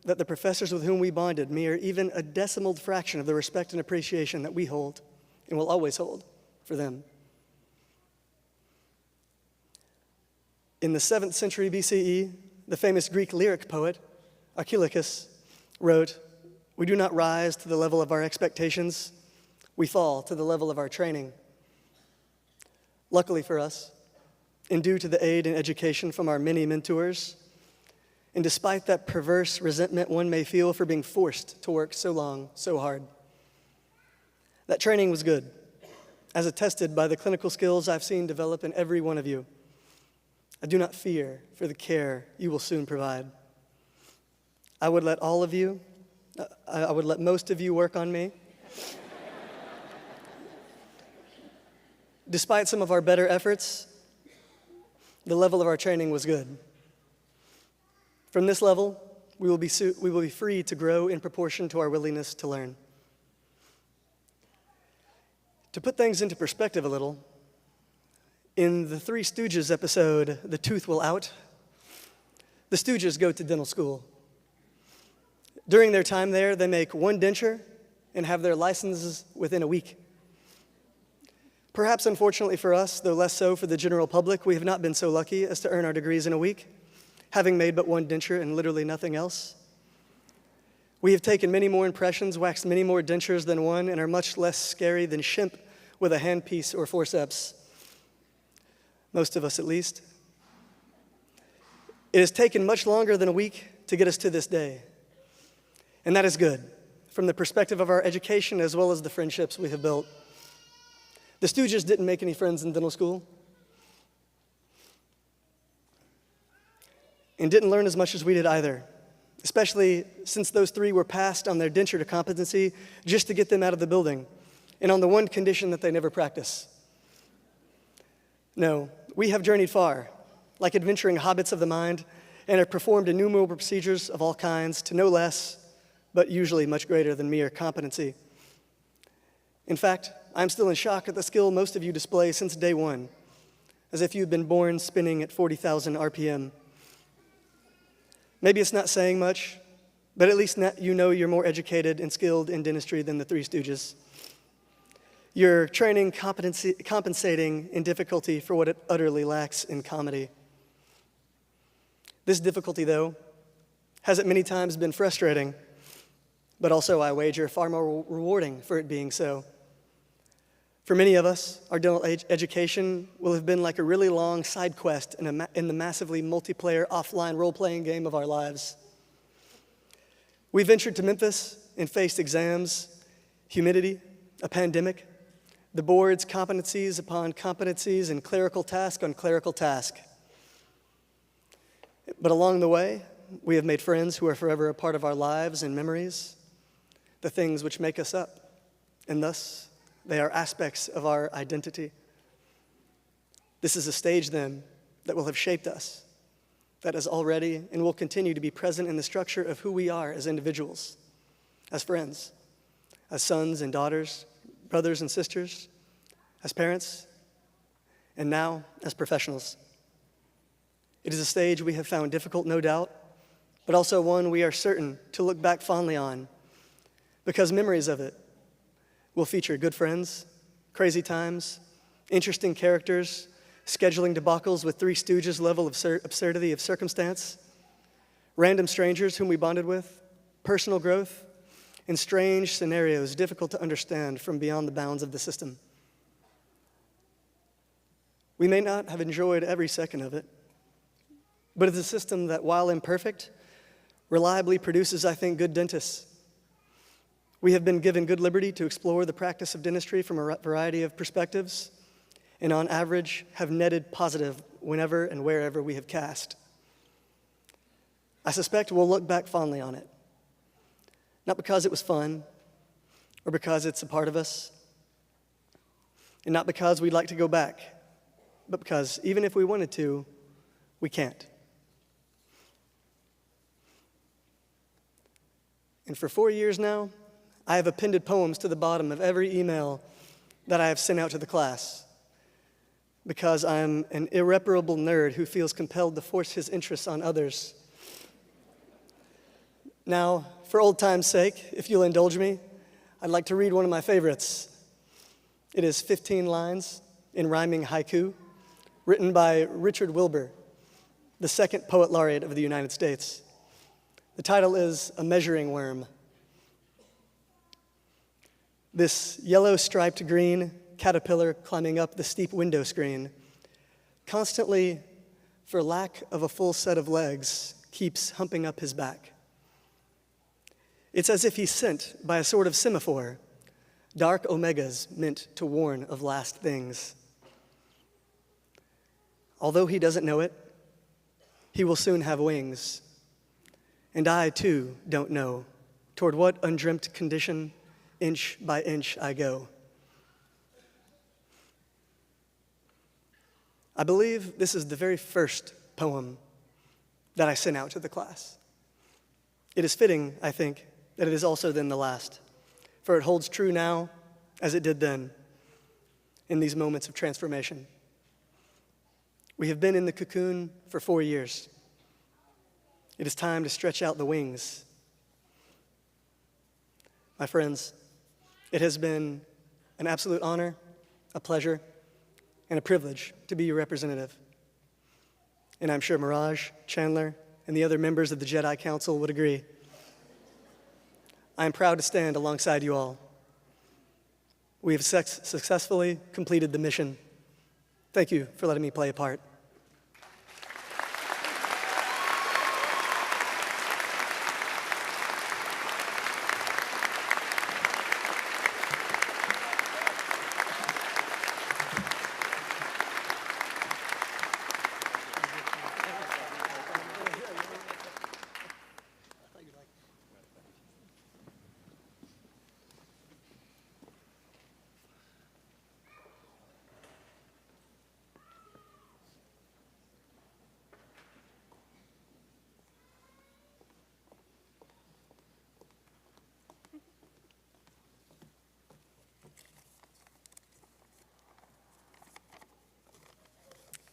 that the professors with whom we bonded mere even a decimal fraction of the respect and appreciation that we hold and will always hold for them. In the 7th century BCE, the famous Greek lyric poet, Archilochus, wrote, "We do not rise to the level of our expectations, we fall to the level of our training." Luckily for us, and due to the aid and education from our many mentors, and despite that perverse resentment one may feel for being forced to work so long, so hard, that training was good, as attested by the clinical skills I've seen develop in every one of you. I do not fear for the care you will soon provide. I would let most of you work on me. Despite some of our better efforts, the level of our training was good. From this level, we will be free to grow in proportion to our willingness to learn. To put things into perspective a little, in the Three Stooges episode, The Tooth Will Out, the Stooges go to dental school. During their time there, they make one denture and have their licenses within a week. Perhaps unfortunately for us, though less so for the general public, we have not been so lucky as to earn our degrees in a week, having made but one denture and literally nothing else. We have taken many more impressions, waxed many more dentures than one, and are much less scary than Shemp with a handpiece or forceps. Most of us at least. It has taken much longer than a week to get us to this day. And that is good, from the perspective of our education as well as the friendships we have built. The Stooges didn't make any friends in dental school, and didn't learn as much as we did either, especially since those three were passed on their denture to competency just to get them out of the building, and on the one condition that they never practice. No, we have journeyed far, like adventuring hobbits of the mind, and have performed innumerable procedures of all kinds to no less, but usually much greater than mere competency. In fact, I'm still in shock at the skill most of you display since day one, as if you'd been born spinning at 40,000 RPM. Maybe it's not saying much, but at least you know you're more educated and skilled in dentistry than the Three Stooges. Your training compensating in difficulty for what it utterly lacks in comedy. This difficulty, though, has at many times been frustrating, but also, I wager, far more rewarding for it being so. For many of us, our dental education will have been like a really long side quest in the massively multiplayer offline role-playing game of our lives. We ventured to Memphis and faced exams, humidity, a pandemic, the board's competencies upon competencies, and clerical task on clerical task. But along the way, we have made friends who are forever a part of our lives and memories, the things which make us up, and thus they are aspects of our identity. This is a stage, then, that will have shaped us, that is already and will continue to be present in the structure of who we are as individuals, as friends, as sons and daughters, brothers and sisters, as parents, and now as professionals. It is a stage we have found difficult, no doubt, but also one we are certain to look back fondly on, because memories of it will feature good friends, crazy times, interesting characters, scheduling debacles with Three Stooges level of absurdity of circumstance, random strangers whom we bonded with, personal growth, and strange scenarios difficult to understand from beyond the bounds of the system. We may not have enjoyed every second of it, but it's a system that, while imperfect, reliably produces, I think, good dentists. We have been given good liberty to explore the practice of dentistry from a variety of perspectives, and on average have netted positive whenever and wherever we have cast. I suspect we'll look back fondly on it, not because it was fun or because it's a part of us, and not because we'd like to go back, but because even if we wanted to, we can't. And for 4 years now, I have appended poems to the bottom of every email that I have sent out to the class, because I'm an irreparable nerd who feels compelled to force his interests on others. Now, for old time's sake, if you'll indulge me, I'd like to read one of my favorites. It is 15 lines in rhyming haiku, written by Richard Wilbur, the second poet laureate of the United States. The title is A Measuring Worm. This yellow-striped green caterpillar climbing up the steep window screen, constantly, for lack of a full set of legs, keeps humping up his back. It's as if he's sent by a sort of semaphore, dark omegas meant to warn of last things. Although he doesn't know it, he will soon have wings. And I, too, don't know toward what undreamt condition, inch by inch, I go. I believe this is the very first poem that I sent out to the class. It is fitting, I think, that it is also then the last, for it holds true now as it did then in these moments of transformation. We have been in the cocoon for 4 years. It is time to stretch out the wings. My friends, it has been an absolute honor, a pleasure, and a privilege to be your representative. And I'm sure Mirage, Chandler, and the other members of the Jedi Council would agree. I am proud to stand alongside you all. We have successfully completed the mission. Thank you for letting me play a part.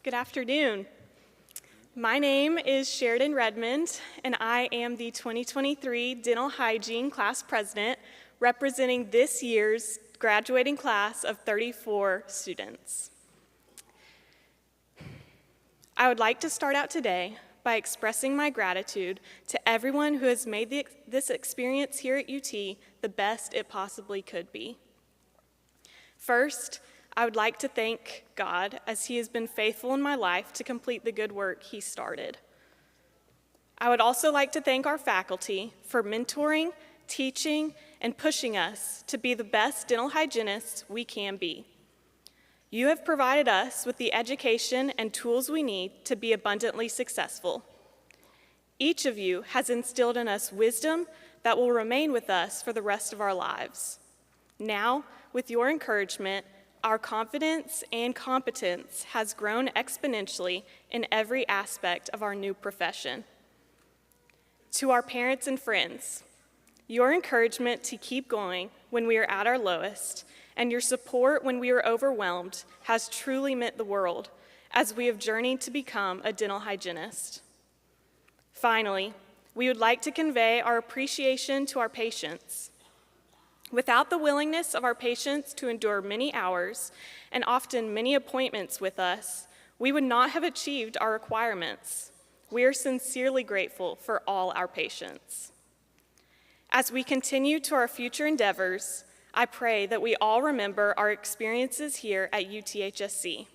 Good afternoon. My name is Sheridan Redmond, and I am the 2023 Dental Hygiene Class President, representing this year's graduating class of 34 students. I would like to start out today by expressing my gratitude to everyone who has made this experience here at UT the best it possibly could be. First, I would like to thank God, as He has been faithful in my life to complete the good work He started. I would also like to thank our faculty for mentoring, teaching, and pushing us to be the best dental hygienists we can be. You have provided us with the education and tools we need to be abundantly successful. Each of you has instilled in us wisdom that will remain with us for the rest of our lives. Now, with your encouragement, our confidence and competence has grown exponentially in every aspect of our new profession. To our parents and friends, your encouragement to keep going when we are at our lowest and your support when we were overwhelmed has truly meant the world as we have journeyed to become a dental hygienist. Finally, we would like to convey our appreciation to our patients. Without the willingness of our patients to endure many hours and often many appointments with us, we would not have achieved our requirements. We are sincerely grateful for all our patients. As we continue to our future endeavors, I pray that we all remember our experiences here at UTHSC.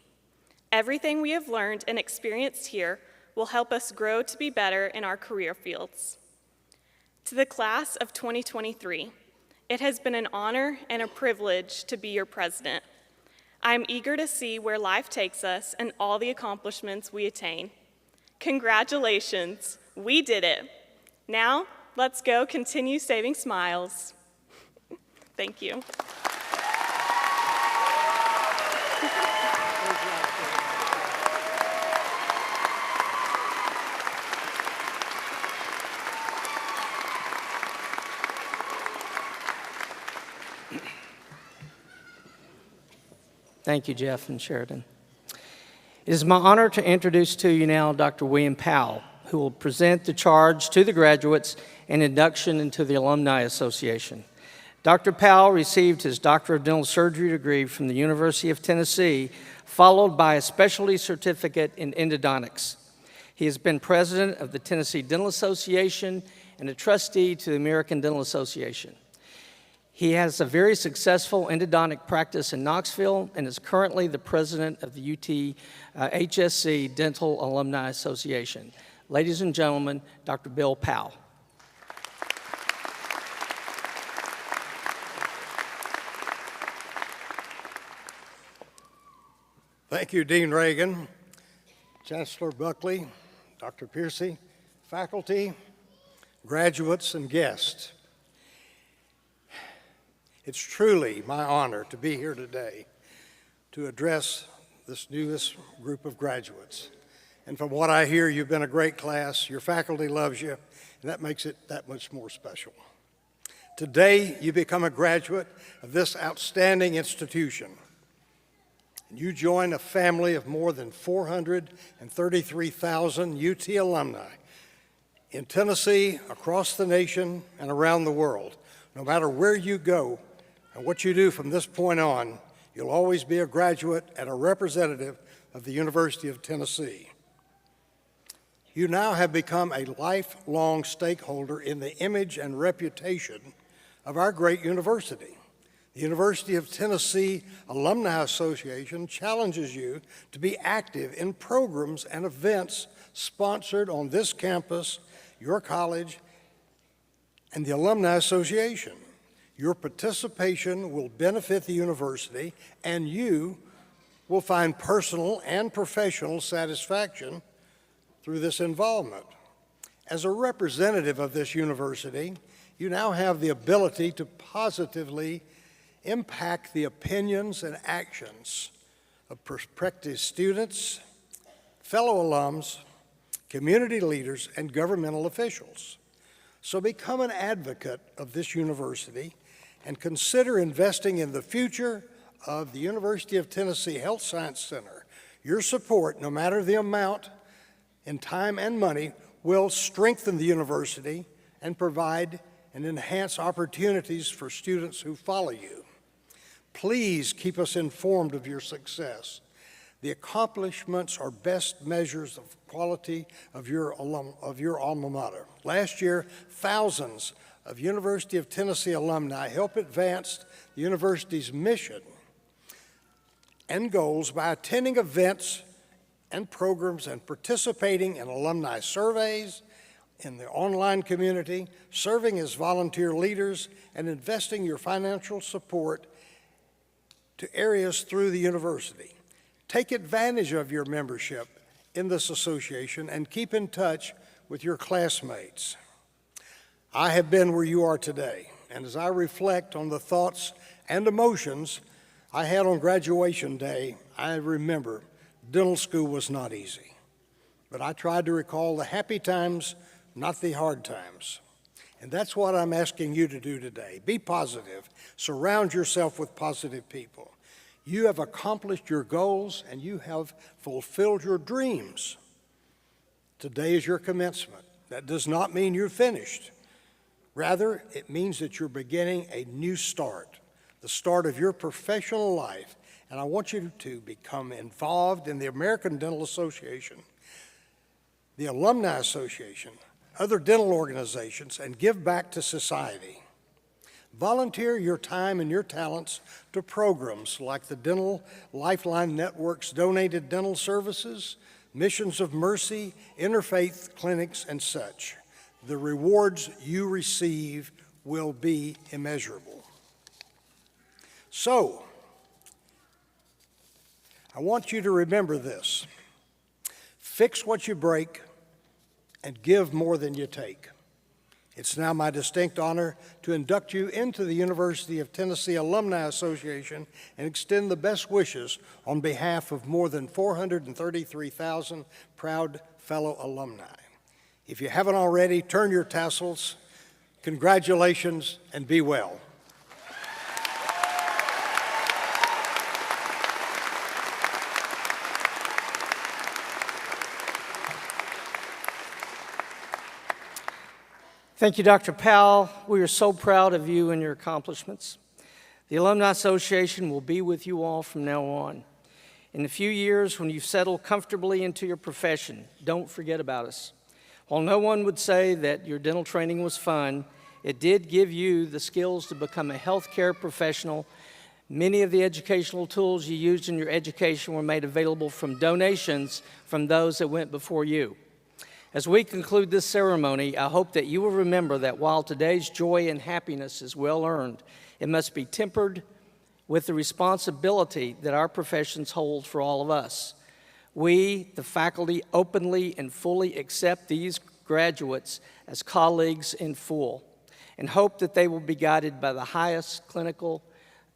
Everything we have learned and experienced here will help us grow to be better in our career fields. To the class of 2023, it has been an honor and a privilege to be your president. I am eager to see where life takes us and all the accomplishments we attain. Congratulations, we did it. Now, let's go continue saving smiles. Thank you. Thank you, Jeff and Sheridan. It is my honor to introduce to you now Dr. William Powell, who will present the charge to the graduates and induction into the Alumni Association. Dr. Powell received his Doctor of Dental Surgery degree from the University of Tennessee, followed by a specialty certificate in endodontics. He has been president of the Tennessee Dental Association and a trustee to the American Dental Association. He has a very successful endodontic practice in Knoxville and is currently the president of the UTHSC Dental Alumni Association. Ladies and gentlemen, Dr. Bill Powell. Thank you, Dean Reagan, Chancellor Buckley, Dr. Piercy, faculty, graduates, and guests. It's truly my honor to be here today to address this newest group of graduates. And from what I hear, you've been a great class, your faculty loves you, and that makes it that much more special. Today, you become a graduate of this outstanding institution. You join a family of more than 433,000 UT alumni in Tennessee, across the nation, and around the world. No matter where you go and what you do from this point on, you'll always be a graduate and a representative of the University of Tennessee. You now have become a lifelong stakeholder in the image and reputation of our great university. The University of Tennessee Alumni Association challenges you to be active in programs and events sponsored on this campus, your college, and the Alumni Association. Your participation will benefit the university, and you will find personal and professional satisfaction through this involvement. As a representative of this university, you now have the ability to positively impact the opinions and actions of prospective students, fellow alums, community leaders, and governmental officials. So become an advocate of this university and consider investing in the future of the University of Tennessee Health Science Center. Your support, no matter the amount in time and money, will strengthen the university and provide and enhance opportunities for students who follow you. Please keep us informed of your success. The accomplishments are best measures of quality of your alma mater. Last year, thousands of University of Tennessee alumni helped advance the university's mission and goals by attending events and programs and participating in alumni surveys, in the online community, serving as volunteer leaders, and investing your financial support to areas through the university. Take advantage of your membership in this association and keep in touch with your classmates. I have been where you are today, and as I reflect on the thoughts and emotions I had on graduation day, I remember dental school was not easy. But I tried to recall the happy times, not the hard times. And that's what I'm asking you to do today. Be positive. Surround yourself with positive people. You have accomplished your goals and you have fulfilled your dreams. Today is your commencement. That does not mean you're finished. Rather, it means that you're beginning a new start, the start of your professional life. And I want you to become involved in the American Dental Association, the Alumni Association, other dental organizations, and give back to society. Volunteer your time and your talents to programs like the Dental Lifeline Network's donated dental services, Missions of Mercy, interfaith clinics, and such. The rewards you receive will be immeasurable. So, I want you to remember this. Fix what you break and give more than you take. It's now my distinct honor to induct you into the University of Tennessee Alumni Association and extend the best wishes on behalf of more than 433,000 proud fellow alumni. If you haven't already, turn your tassels. Congratulations and be well. Thank you, Dr. Powell. We are so proud of you and your accomplishments. The Alumni Association will be with you all from now on. In a few years, when you've settled comfortably into your profession, don't forget about us. While no one would say that your dental training was fun, it did give you the skills to become a healthcare professional. Many of the educational tools you used in your education were made available from donations from those that went before you. As we conclude this ceremony, I hope that you will remember that while today's joy and happiness is well earned, it must be tempered with the responsibility that our professions hold for all of us. We, the faculty, openly and fully accept these graduates as colleagues in full and hope that they will be guided by the highest clinical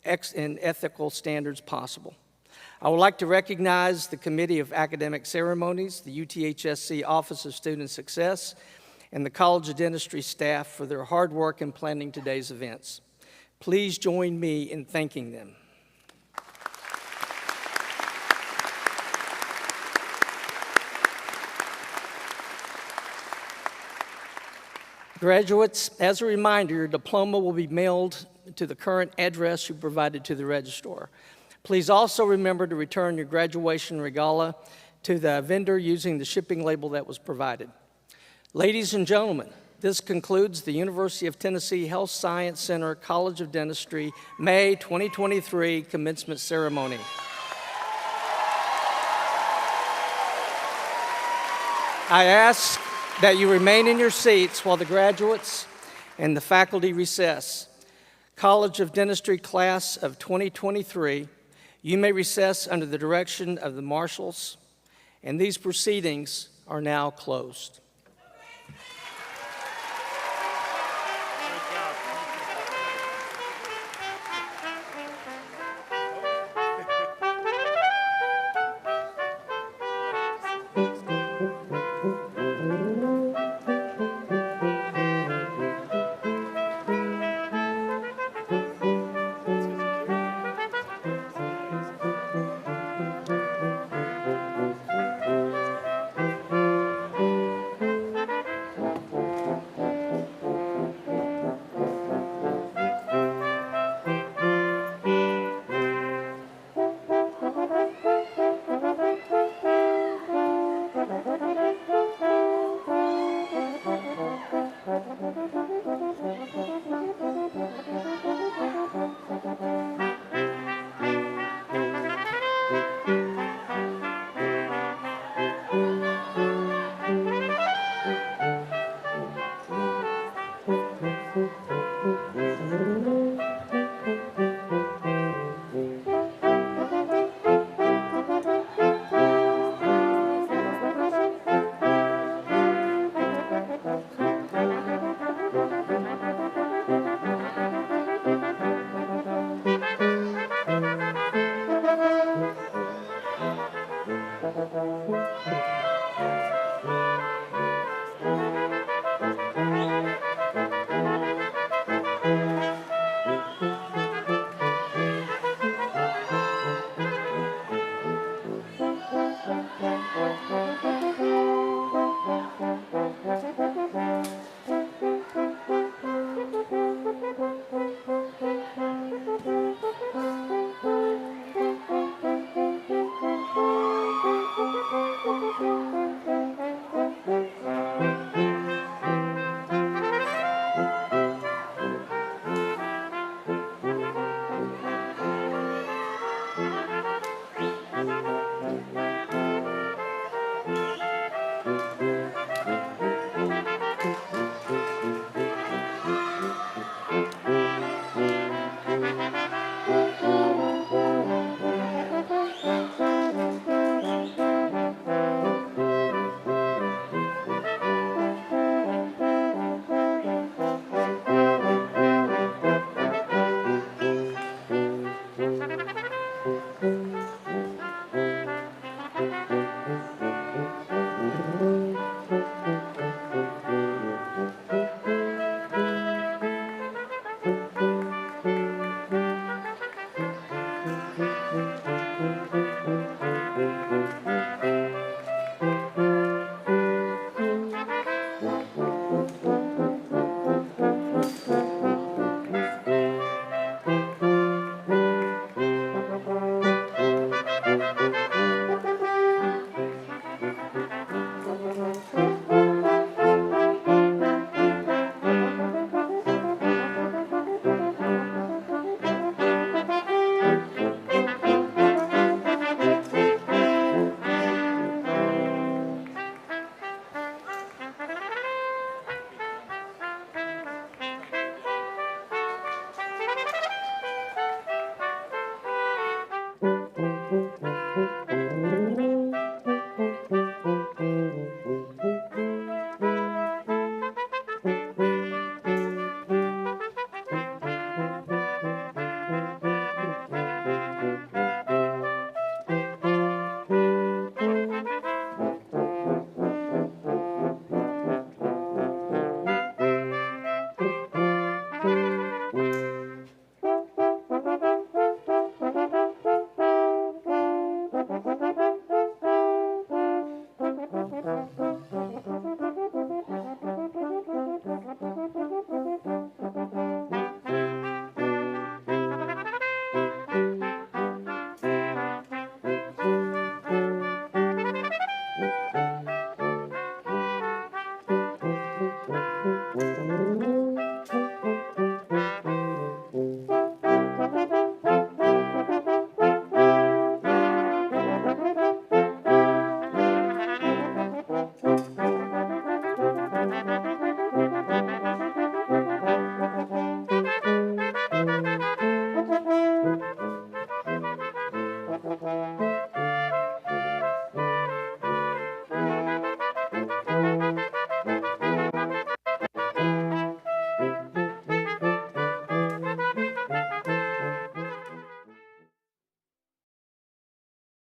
and ethical standards possible. I would like to recognize the Committee of Academic Ceremonies, the UTHSC Office of Student Success, and the College of Dentistry staff for their hard work in planning today's events. Please join me in thanking them. Graduates, as a reminder, your diploma will be mailed to the current address you provided to the registrar. Please also remember to return your graduation regala to the vendor using the shipping label that was provided. Ladies and gentlemen, this concludes the University of Tennessee Health Science Center College of Dentistry May 2023 commencement ceremony. I ask that you remain in your seats while the graduates and the faculty recess. College of Dentistry class of 2023, you may recess under the direction of the marshals, and these proceedings are now closed.